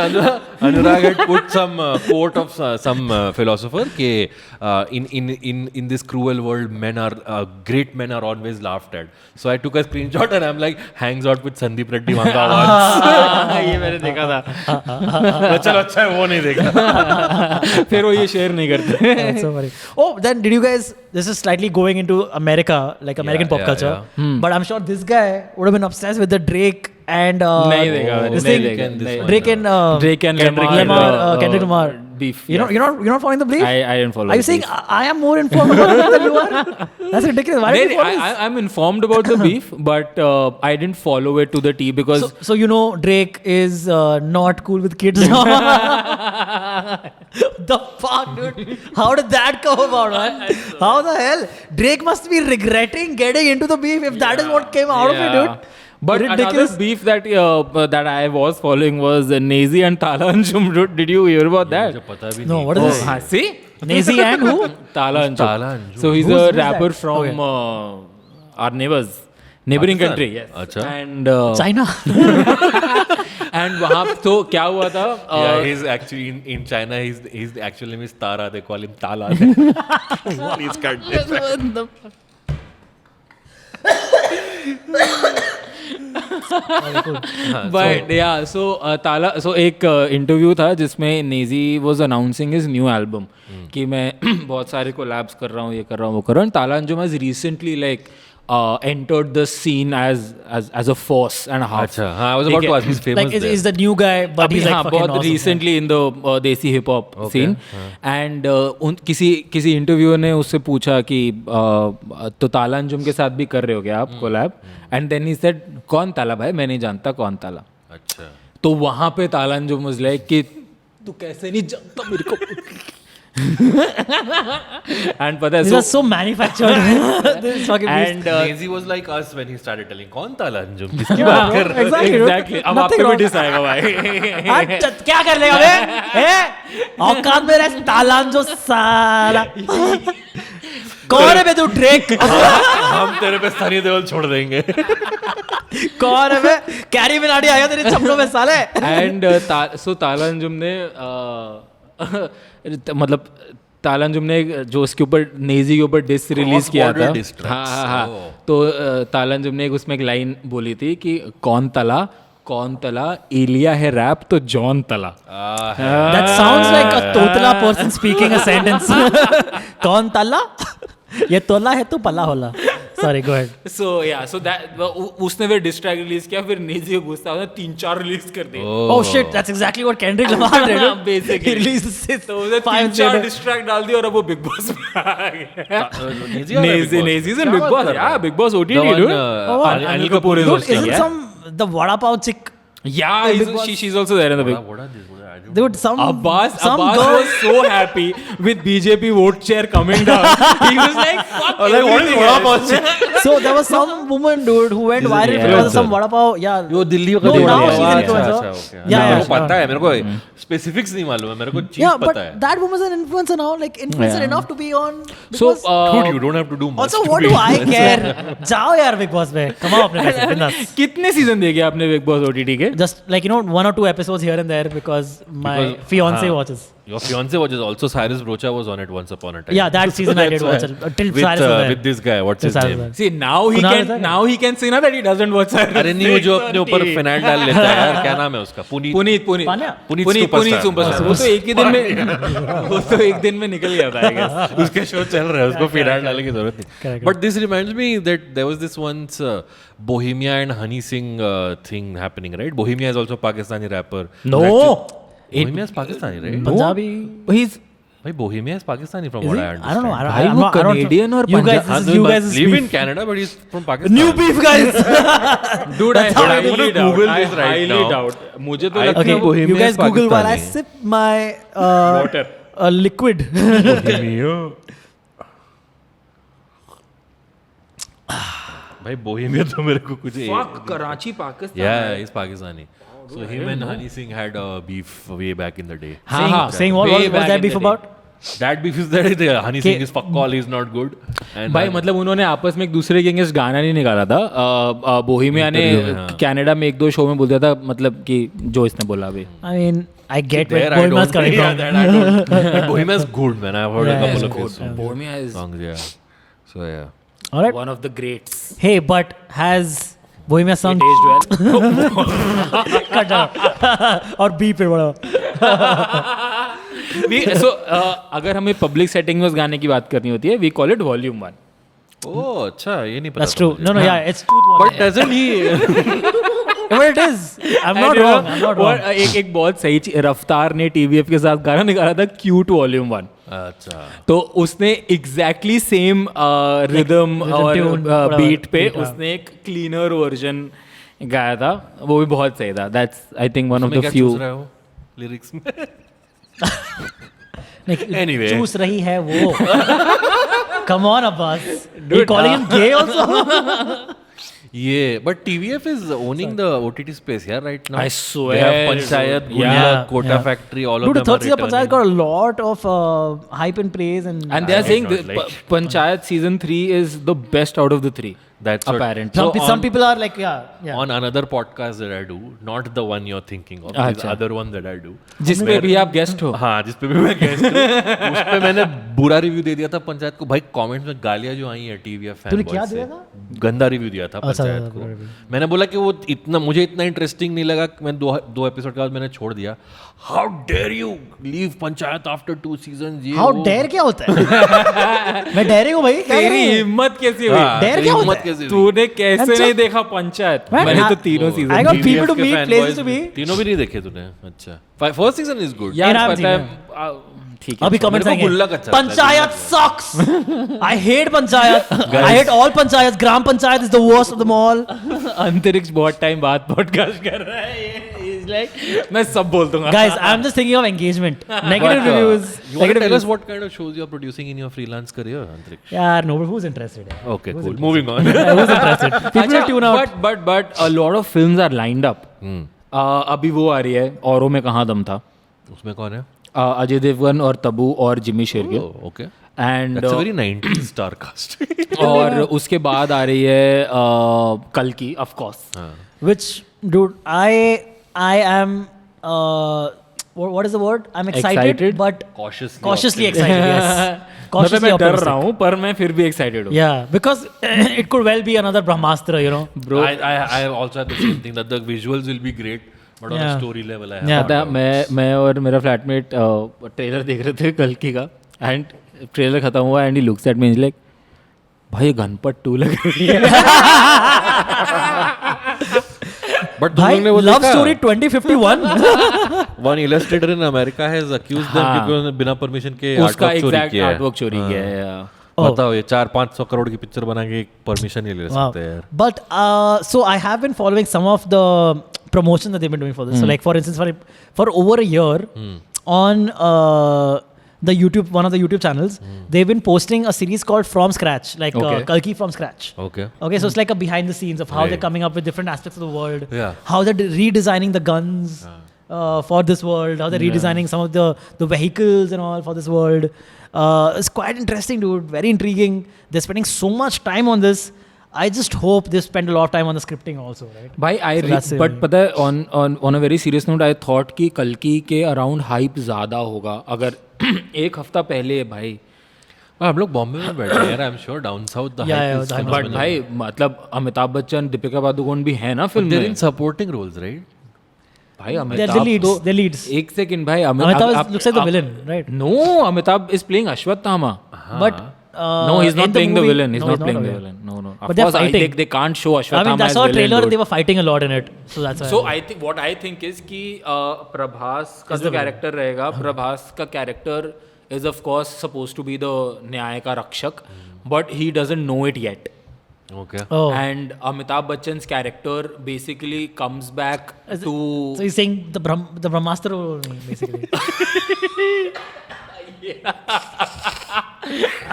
Anurag had put some quote of some philosopher कि in this cruel world great men are always laughed at. So I took a screenshot and I'm like hangs out with Sandeep Reddy Vanga once. ये मैंने देखा था. चलो अच्छा है वो नहीं देखा. फिर वो ये शेयर नहीं करते. That's so funny. Oh, then did you guys? This is slightly going into America, like American pop yeah, culture. yeah. But I'm sure this guy would have been obsessed with the Drake and नहीं देखा मैंने, this नहीं thing, देखा, this one. Drake and Drake and Kendrick Lamar, Kendrick Lamar beef. You're not following the beef? I didn't follow. Are you the saying beef. I am more informed about it than you are? That's ridiculous. Why did you follow this? I'm informed about the beef, but I didn't follow it to the T because So you know Drake is not cool with kids now. The fuck, dude? How did that come about, man? How the hell? Drake must be regretting getting into the beef if that is what came out of it, dude. But Ridiculous. another beef that I was following was Nazi and Tala Anjum. Did you hear about that? मुझे पता भी No, नहीं. what is this? See? Nazi and who? Tala Anjum. Tala Anjum. So he's Who's a that? rapper from Okay. our neighboring Pakistan? country. Yes. अच्छा. And China. and वहाँ तो क्या हुआ था? Yeah, he's actually in China. His actual name is Tara. They call him Tala. Please cut this. But yeah, so ताला so एक interview था जिसमें Naezy was announcing his new album कि मैं बहुत सारे कोलैब्स कर रहा हूँ, ये कर रहा हूँ, वो कर रहा हूँ. ताला Anjum has recently like entered the scene as a force and a half. अच्छा, हाँ, I was about to ask. He's famous Like there. is the new guy, but अभी he's like हाँ fucking बहुत awesome. रिसेंटली इन द देसी hip hop scene. And किसी interviewer ने उससे पूछा कि तो ताला अंजुम के साथ भी कर रहे हो क्या आप collab? And then he said कौन ताला भाई, मैं नहीं जानता कौन ताला. अच्छा. तो वहां पे ताला अंजुम वाज लाइक कि तू कैसे नहीं जानता मेरे को. एंड पता These है are so manufactured. This fucking beast. And Nazi was like us when he started telling कौन ताला अंजुम किसकी बात कर रहे हो? Exactly, dude. एग्जैक्टली अब Nothing आपको भी wrong. डिस आएगा भाई. अच्छा, क्या कर लेगा बे? औकात में रह तालान जो साला कौन है बे तू ड्रेक हम तेरे पे सनी देओल छोड़ देंगे. कौन है बे कैरी मिनाटी आएगा तेरे सपनों में साले. एंड सो ताला अंजुम ने मतलब ताला अंजुम ने जो उसके ऊपर नेजी के ऊपर डिस रिलीज किया था. हाँ. तो ताला अंजुम ने उसमें एक लाइन बोली थी कि कौन तला एलिया है रैप तो जॉन तला. That sounds like a तोतला person speaking a sentence. कौन तला? ये तोला है तो पला होला. Sorry, go ahead. So that उसने फिर डिस ट्रैक रिलीज किया, फिर नेजी को गुस्सा हुआ 3-4 रिलीज कर दिए. Oh shit, that's exactly what Kendrick Lamar did. Basically. He released it. तो उसने 3-4 डिस ट्रैक डाल दिया और अब वो बिग बॉस में आ गया. Nezy is in Bigg Boss. यार Bigg Boss OTT dude. Anil Kapoor is Dude, hosting. isn't Yeah. the vada pav chick? Yeah, she's also there in the big. What are these? Dude, some Abbas girl. was so happy with BJP vote share coming down. He was like, "Fuck everything else." So there was some woman, dude, who went viral because of some vada pav. Yeah. वो दिल्ली का No, Delhi now वाला. she's an अच्छा, influencer. okay. Yeah, मेरे yeah, को पता है, मेरे को specifics नहीं मालूम है, मेरे को चीज Yeah, but पता है. that woman's an influencer now, like influencer Yeah. enough to be on. So, because- Dude, you don't have to do much. also, to what be do I influencer. care? जाओ यार Bigg boss में, कमाओ अपने पैसे, बिंदास. कितने season देखे आपने बिग बॉस OTT के? Just like 1 or 2 episodes here and there because my fiance watches. Your fiance watches also. Cyrus Brocha was on it once upon a time. Yeah, that season I did watch it. Till Cyrus was there. with this guy. What's Till his Cyrus name? was there. See, now he can say now that he doesn't watch Cyrus. अरे नहीं, वो जो अपने ऊपर phenyl डाल लेता है यार, क्या नाम है उसका? पुनीत पान्या? पुनीत सुपरस्टार. सुपरस्टार. वो तो एक ही दिन में वो तो एक दिन में निकल गया था I guess. उसके शो चल रहे हैं, उसको फिनाइल डालने की जरूरत नहीं. Correct. But this reminds me that there was this once Bohemia and Honey Singh thing happening, right? Bohemia is also Pakistani rapper. No. Bohemia is Pakistani, right? Punjabi. He's भाई Bohemia is Pakistani from Is what he? I I understand. don't know. I भाई don't वो know. I don't know. Canadian और You guys, Punjab- this is you guys' live beef. in Canada, but he's from Pakistan. New beef, guys. dude, I That's how I highly wanna doubt. Google I this right highly now. doubt. मुझे तो I लगता Okay, है think Bohemia you guys is Google while I Pakistani. sip my Water. liquid. भाई Bohemia तो मेरे को कुछ Fuck, Karachi Pakistan. Yeah, he's Pakistani. So him and Honey Singh had a beef way back in the day. हाँ, हाँ. Saying what Way was back that in beef the day. about? That beef is that Honey Singh is fuck all, he's not good. And भाई मतलब उन्होंने आपस में एक दूसरे के अगेंस्ट गाना नहीं निकाला था. बोहेमिया ने Interview में, हाँ. कनाडा में 1-2 शो में बोल दिया था, मतलब कि जो इसने बोला अभी. I mean, I get where there I Bohemia's don't coming yeah, from. that I don't. But Bohemia is good, man. I've heard a Yeah, couple it's of his songs. Bohemia is songs. Yeah. So yeah. All right. one of the greats. Hey, but has Bohemia sung? Aged well. Cut down. और B पे बड़ा. So अगर हमें public setting में उस गाने की बात करनी होती है, we call it Volume 1. Oh, अच्छा ये नहीं पता. That's था true. मुझे. No, yeah, it's truth. But doesn't he? But it is. I'm not wrong. I'm not wrong. एक बहुत सही चीज, रफ्तार ने TVF के साथ गाना निकाला था Cute Volume 1. अच्छा. तो उसने एग्जैक्टली सेम रिदम और tune, बीट पे beat, हाँ. उसने एक क्लीनर वर्जन गाया था, वो भी बहुत सही था. That's I think one of मैं द क्या फ्यू. चूस रहा हूँ लिरिक्स में? Anyway. चूस रही है वो. Come on, Abbas. You're calling him gay also? Yeah, but TVF is owning the OTT space, yeah, right now. I swear. They have Panchayat, Gunya, Yeah, Kota yeah. Factory, all of Dude, the them are third season of Panchayat returning. got a lot of hype and praise and And they are I saying did that not like. Panchayat season 3 is the best out of the 3. That's what- apparently. So some on- people are like, yeah. On another podcast that I do, not the one you're thinking of, this अच्छा. other one that I do. जिसपे भी आप guest हो. हाँ, जिस पे भी मैं गेस्ट हूँ, उस पे मैंने बुरा रिव्यू दे दिया था पंचायत को. भाई कमेंट्स में गालियाँ जो आई हैं TVF फैन तूने क्या दिया था? गंदा रिव्यू दिया था पंचायत को. मैंने बोला कि वो मुझे इतना इंटरेस्टिंग नहीं लगा. मैं दो एपिसोड के बाद मैंने छोड़ दिया. How dare you leave Panchayat after 2 season. How dare क्या होता है? मैं डेयरिंग हूँ भाई. क्या तेरी करें? हिम्मत कैसी हुई? हाँ, Dare क्या होता हिम्मत है? कैसे हुई? तूने कैसे अच्छा. नहीं देखा पंचायत? Man, मैंने तो I- तीनों I season. got people TVF to के meet, fan places boys to be. तीनों भी नहीं देखे तूने? अच्छा. First season is good. यार नाम पता है जीना। ठीक है. अभी कमेंट्स मेरे को आएंगे. गुल्लक अच्छा लगता है, panchayat sucks. I hate panchayat. I hate all panchayat. Gram panchayat is the worst of them all. अंतरिक्ष बहुत टाइम बाद पॉडकास्ट कर रहा है ये. He's like, मैं सब बोल दूंगा. Guys, I'm just thinking of engagement. Negative But, reviews. You want to Negative tell us reviews. what kind of shows you're producing in your freelance career, Antriksh? Yeah, no, but who's interested? Okay, cool. Moving on. Who's interested? People will tune out. But a lot of films are lined up. अभी वो आ रही है औरों में कहाँ दम था. उसमें कौन है? अजय देवगन और तब्बू और Jimmy Shergill. Okay. And That's a very 90s star cast. और उसके बाद आ रही है कल की, of course. Which, dude, I am. What is the word? I'm excited, Excited? but Cautiously excited. Yes. मतलब Cautiously मैं डर optimistic. रहा हूँ पर मैं फिर भी एक्साइटेड हूँ. Yeah, because it could well be another Brahmastra, you know. Bro, I also have the same thing that the visuals will be great, but on a Yeah. story level, I have Yeah. not पता doubt. मैं और मेरा flatmate trailer देख रहे थे कल की का, एंड ट्रेलर खत्म हुआ and he looks at me like, भाई गणपत 2 लग रही है. But तुम भाई लोग ने वो Love देखा? Story 2051. One illustrator in America has accused them हाँ. कि उन्होंने बिना परमिशन के उसका artwork चोरी एग्जैक्ट किया है. आर्टवर्क चोरी किया है. बताओ ये 400-500 करोड़ की पिक्चर बना के परमिशन नहीं ले Wow. सकते यार. But so I have been following some of the promotion that they've been doing for this. So like for instance, for over a year on the YouTube, one of the YouTube channels, they've been posting a series called From Scratch, like Okay. Kalki From Scratch. Okay. Okay, so it's like a behind the scenes of how they're Right. coming up with different aspects of the world, Yeah. how they're redesigning the guns for this world, how they're redesigning some of the vehicles and all for this world. It's quite interesting, dude. Very intriguing. They're spending so much time on this. I just hope they spend a lot of time on the scripting also, right? भाई So that's it. But पता है on a very serious note I thought कि कल्कि के around hype ज़्यादा होगा अगर एक हफ्ता पहले भाई. हम लोग बॉम्बे में बैठे हैं यार. I am sure down south the Yeah, hype yeah, is the hype. But भाई मतलब अमिताभ बच्चन, दीपिका पादुकोण भी है ना फिल्म देयर में. In supporting roles right. भाई They're अमिताभ the leads. तो They're leads. एक सेकंड भाई Amitabh looks like the villain, right? नो, Amitabh is playing Ashwatthama. But No, he's in not the playing the movie- villain. He's no, not playing the okay. villain. No. Of But they're course, fighting. they can't show I Ashwatthama mean, that's as our villain, trailer. dude. They were fighting a lot in it, so that's why. So what I think is कि प्रभास का जो character रहेगा, प्रभास का character is of course supposed to be the न्याय का रक्षक, but he doesn't know it yet. Okay. Oh, And Amitabh Bachchan's character basically comes back to. so he's saying the Brahmastra basically.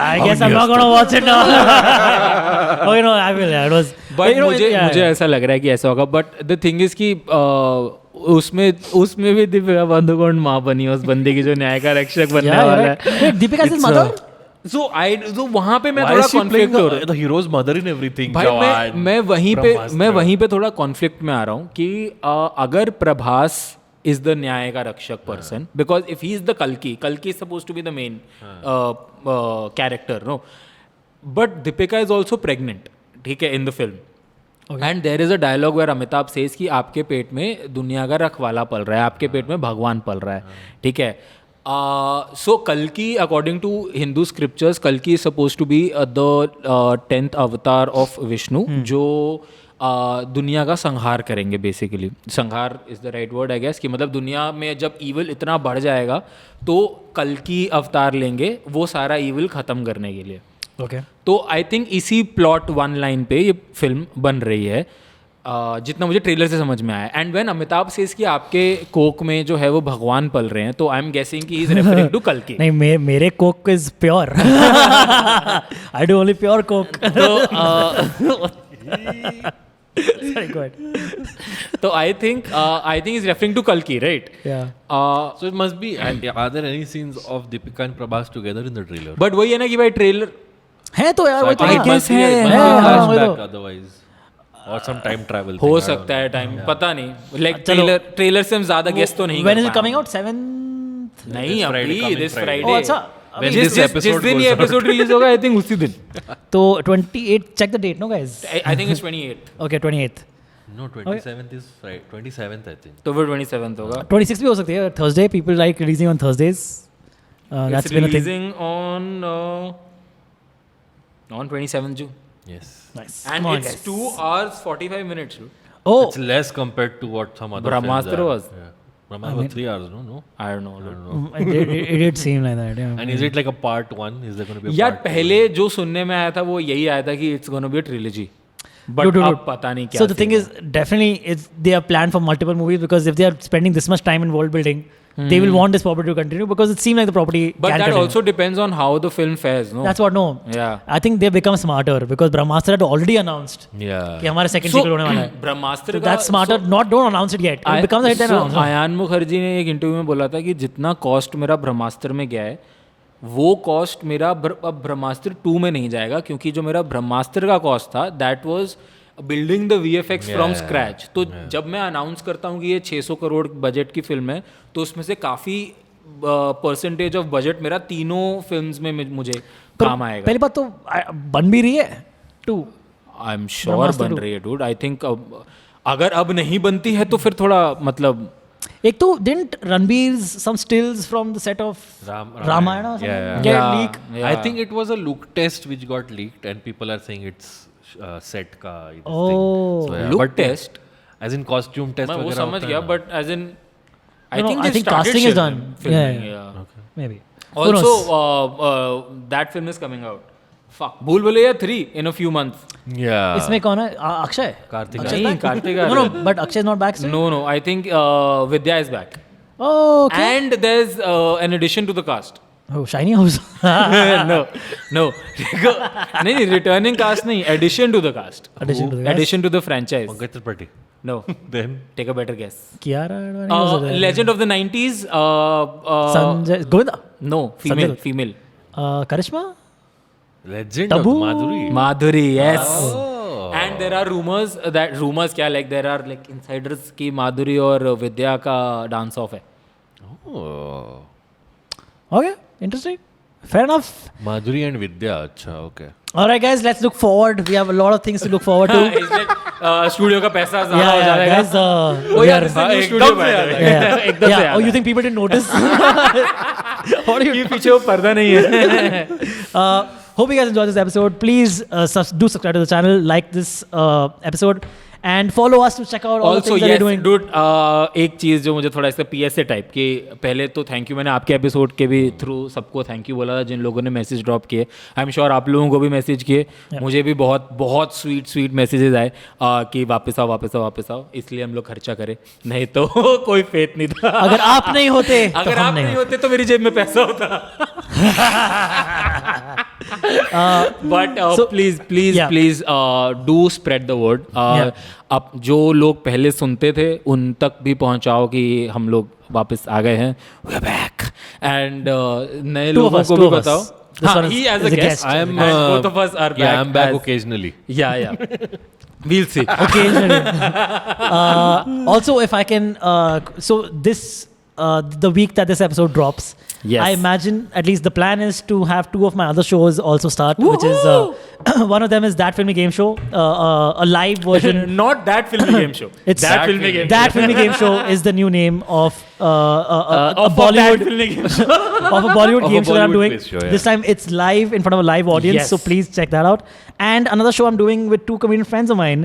I guess I'm not gonna watch it now. Oh, you know, I will. Yeah, it was. But you know, मुझे ऐसा लग रहा है कि ऐसा होगा. But the thing is कि उसमें भी दीपिका पादुकोण माँ बनी है उस बंदे की जो न्याय का रक्षक बनने वाला है. Wait, Deepika is his mother? So वहाँ पे मैं Why थोड़ा is she playing कॉन्फ्लिक्ट हो रहा हूँ. the hero's mother in everything? भाई Jawan, मैं Brahmastra. वहीं पे थोड़ा कॉन्फ्लिक्ट में आ रहा हूँ कि अगर प्रभास इज द न्याय का रक्षक person, because if he is the कल्कि is suppose to be the main character, no, but Deepika is also pregnant, ठीक है, in the film. And there is a dialogue where Amitabh says कि आपके पेट में दुनिया का रखवाला पल रहा है, आपके पेट में भगवान पल रहा है, ठीक है. सो कल्कि अकॉर्डिंग टू हिंदू स्क्रिप्चर्स, कल्कि is suppose to be the 10th अवतार ऑफ विष्णु, जो दुनिया का संहार करेंगे. Basically sanhar is the right word I guess, कि मतलब दुनिया में जब ईविल इतना बढ़ जाएगा तो कल्कि अवतार लेंगे वो सारा ईविल खत्म करने के लिए. Okay. तो आई थिंक इसी प्लॉट वन लाइन पे ये फिल्म बन रही है, जितना मुझे ट्रेलर से समझ में आया. एंड व्हेन अमिताभ सेज कि आपके कोक में जो है वो भगवान पल रहे हैं, तो आई एम गेसिंग कि ही इज रेफरिंग टू कल्कि. नहीं, मेरे coke is pure. I do only pure coke. Sorry, go ahead. तो I think is referring to कल्कि, right? Yeah. So it must be. Are there any scenes of Deepika and Prabhas together in the trailer? But वही है ना कि भाई trailer है तो यार, So I वही तो think ना. it must be है, a हाँ, flashback वही तो. otherwise, or some time travel. हो thing, I don't सकता है टाइम, पता नहीं. लाइक चलो. ट्रेलर से हम ज्यादा गेस तो नहीं When कर is it पाए. coming out? 7th? नहीं This Friday, अभी coming this Friday. Friday. Oh, अच्छा. When जिस this episode दिन ये goes out. एपिसोड रिलीज होगा आई थिंक उसी दिन. तो 28. Check the date, no guys. I think it's 28th. Okay, 28th. No, 27th is Friday. 27th, I think. तो फिर 27th होगा. 26 भी हो सकती है. Thursday. People like releasing on Thursdays. It's That's been a thing. releasing on 27th June. Yes. Nice. And Come on, it's guys. 2 hours 45 minutes. Oh, It's less compared to what some other Brahmastra films are. was. Yeah. Brahmastra was 3 hours, no? I don't know. it did seem like that. Yeah. And is it like a part 1? Is there going to be a यार part 2? पहले जो सुनने में आया था वो यही आया था कि it's gonna be a trilogy, but Dude. अब पता नहीं क्या. So the thing is, definitely, they are planned for multiple movies because if they are spending this much time in world building, they will want this property to continue because it seems like the property But can that continue. also depends on how the film fares, no? That's what, no. Yeah. I think they've become smarter because Brahmastra had already announced Yeah. कि हमारा second So, sequel होने वाला है. ब्रह्मास्त्र So का that's smarter. Not don't announce it yet. It becomes a hit and announce. Ayaan Mukherjee ने एक interview में बोला था कि जितना कॉस्ट मेरा ब्रह्मास्त्र में गया है वो कॉस्ट मेरा अब ब्रह्मास्त्र 2 में नहीं जाएगा क्योंकि जो मेरा ब्रह्मास्त्र का कॉस्ट था that was building the VFX from scratch. तो जब मैं अनाउंस करता हूँ कि ये 600 करोड़ बजट की फिल्म है तो उसमें से काफ़ी परसेंटेज ऑफ बजट मेरा तीनों फिल्म्स में मुझे काम आएगा. पहली बात तो बन भी रही है 2. आई एम श्योर बन रही है डूड. आई थिंक अगर अब नहीं बनती है तो फिर थोड़ा मतलब एक तो didn't Ranbir's some stills from the set of Ramayana or something get leak? I think it was a look test which got leaked, and people are saying it's set ka. Thing. Oh, So, yeah. look But test. as in costume test. मैं वो वगैरह समझ होता है गया ना. But as in No, I think I think casting is done. Yeah. Maybe. Who Also, knows? that film is coming out. Fuck. भूल Bhulaiyaa 3 in a few months. Yeah. इसमें कौन है? Akshay. Karthik. Akshay is नहीं, back? Karthik No, no, but Akshay is not back still. No, no. I think Vidya is back. Oh, okay. And there's an addition to the cast. Oh, Shiny House. no, no. नहीं, returning cast नहीं. Addition to the cast. Addition to the cast. Addition to the franchise. Pankaj Tripathi. No. Then. Take a better guess. Kiara Advani was there. Legend of the 90s. Sanjay Govinda. No, female. Sanjay. Female. Karishma. Legend Tabu. of Madhuri. Madhuri, yes. Oh. And there are rumors क्या like there are like insiders कि माधुरी और विद्या का dance of है. Oh. Okay, interesting. Fair enough. Madhuri and Vidya. Acha, okay. All right, guys, let's look forward. We have a lot of things to look forward to. Studio का पैसा ज़्यादा हो yeah, जाएगा. guys. Oh We yeah, are- this is a new एकदम studio से by the याद way. yeah. एकदम से yeah. याद Oh, you आया. think people didn't notice? What do you? कि पीछे वो पर्दा नहीं है. Hope you guys enjoyed this episode. Please do subscribe to the channel, like this episode, and follow us to check out all the Also things that yes, we're doing. dude, एक चीज़ जो मुझे थोड़ा इसका PSA टाइप कि पहले तो thank you मैंने आपके एपिसोड के भी थ्रू सबको थैंक यू बोला था जिन लोगों ने मैसेज ड्रॉप किए. आई एम श्योर आप लोगों को भी मैसेज किए. मुझे भी बहुत बहुत स्वीट मैसेजेस आए कि वापस आओ. इसलिए हम लोग खर्चा करें, नहीं तो कोई फेथ नहीं था. अगर आप नहीं होते, तो अगर हम आप नहीं होते तो मेरी जेब में पैसा होता. But So- please Yeah. do spread the word. Yeah. अब जो लोग पहले सुनते थे उन तक भी पहुंचाओ कि हम लोग वापस आ गए हैं. We are back. And नए Two of लोगों us, को two भी of us. बताओ. This हाँ, one is- he as is a a guest. guest. I am. And both of us are back. Yeah, I'm back as- occasionally. Yeah. We'll see. Occasionally. Also, if I can, so this, the week that this episode drops, Yes. I imagine at least the plan is to have 2 of my other shows also start, which is one of them is That Filmy Game Show, a live version. Not That Filmy Game Show. It's That Filmy Game That Filmy Game Show is the new name of a Bollywood That Filmy Game Show. of a Bollywood Of a game show that I'm Bollywood doing. quiz show, yeah. This time it's live in front of a live audience, Yes. so please check that out. And another show I'm doing with 2 comedian friends of mine,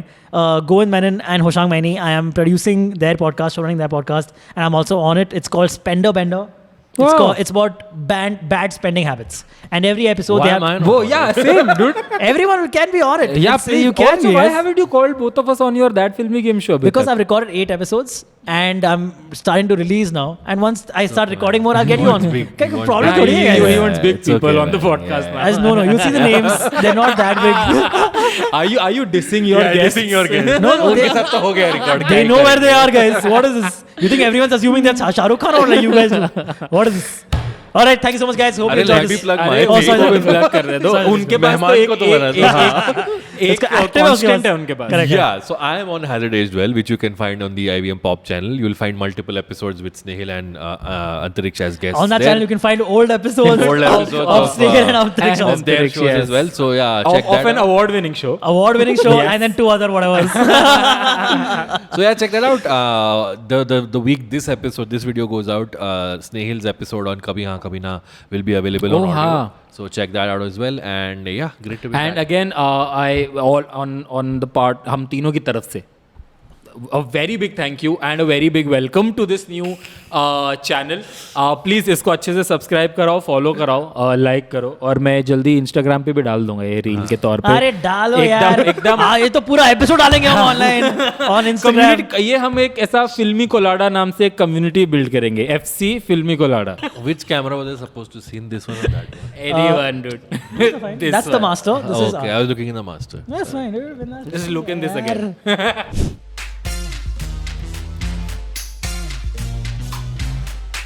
Govind Menon and Hoshang Maini. I am producing their podcast, running their podcast, and I'm also on it. It's called Spender Bender. It's about bad spending habits. And every episode Why they am I have. not Whoa, on it? yeah, same, dude. Everyone can be on it. Yeah, It's- please. you can Also, be. why Yes. haven't you called both of us on your That Filmy Game show? Because I've recorded 8 episodes and I'm starting to release now. And once I start recording more, I'll get you on. He wants big- क्या he wants problem big- थोड़ी है, he guys. wants big It's people okay, on the man. podcast, Yeah, man. As no, you'll see the names. They're not that big. Are you dissing your Yeah, guests? dissing your guest. No, उनके they- साथ तो हो गया record. They know where they are, guys. What is this? You think everyone's assuming that Shah Rukh Khan or like you guys do? What is this? All right, thank you so much, guys. Hope you अरे enjoyed let me this. plug अरे my Oh, sorry, वो sorry. plug कर रहे दो. Sorry, उनके पास तो मेहमान को तो बना दो. एक इसका active है उसके constant पास. है उनके पास. Correct. Yeah, so I am on Hazard Aged Well, which you can find on the IVM Pop channel. You'll find multiple episodes with Snehil and Antariksh as guests. On that there. channel, you can find old episodes, Old episodes of Snehal and Antariksh. and their Antariksh, shows yes. as well. So yeah, check Of that an out. award-winning show. Award-winning show, Yes. and then 2 other whatever. So yeah, check that out. The week this video goes out, Snehil's episode on Kabhi Haan Kabhi Na will be available on Oh, audio. हाँ. So check that out as well. And yeah, great to be And back. again, I all on the part हम तीनों की तरफ से a very big thank you and a very big welcome to this new channel. Please इसको अच्छे से subscribe कराओ, follow कराओ, लाइक करो, और मैं जल्दी इंस्टाग्राम पे भी डाल दूंगा ये रील के तौर पे. अरे डालो यार, एकदम ये तो पूरा एपिसोड डालेंगे हम ऑनलाइन ऑन इंस्टाग्राम. ये हम एक ऐसा फिल्मी कोलाडा नाम से एक कम्युनिटी बिल्ड करेंगे, FC फिल्मी colada. Which camera was I supposed to see in this one or that one? Anyone, dude. That's the master. This is Okay, I was looking in the master. That's fine, dude. Just look in this again.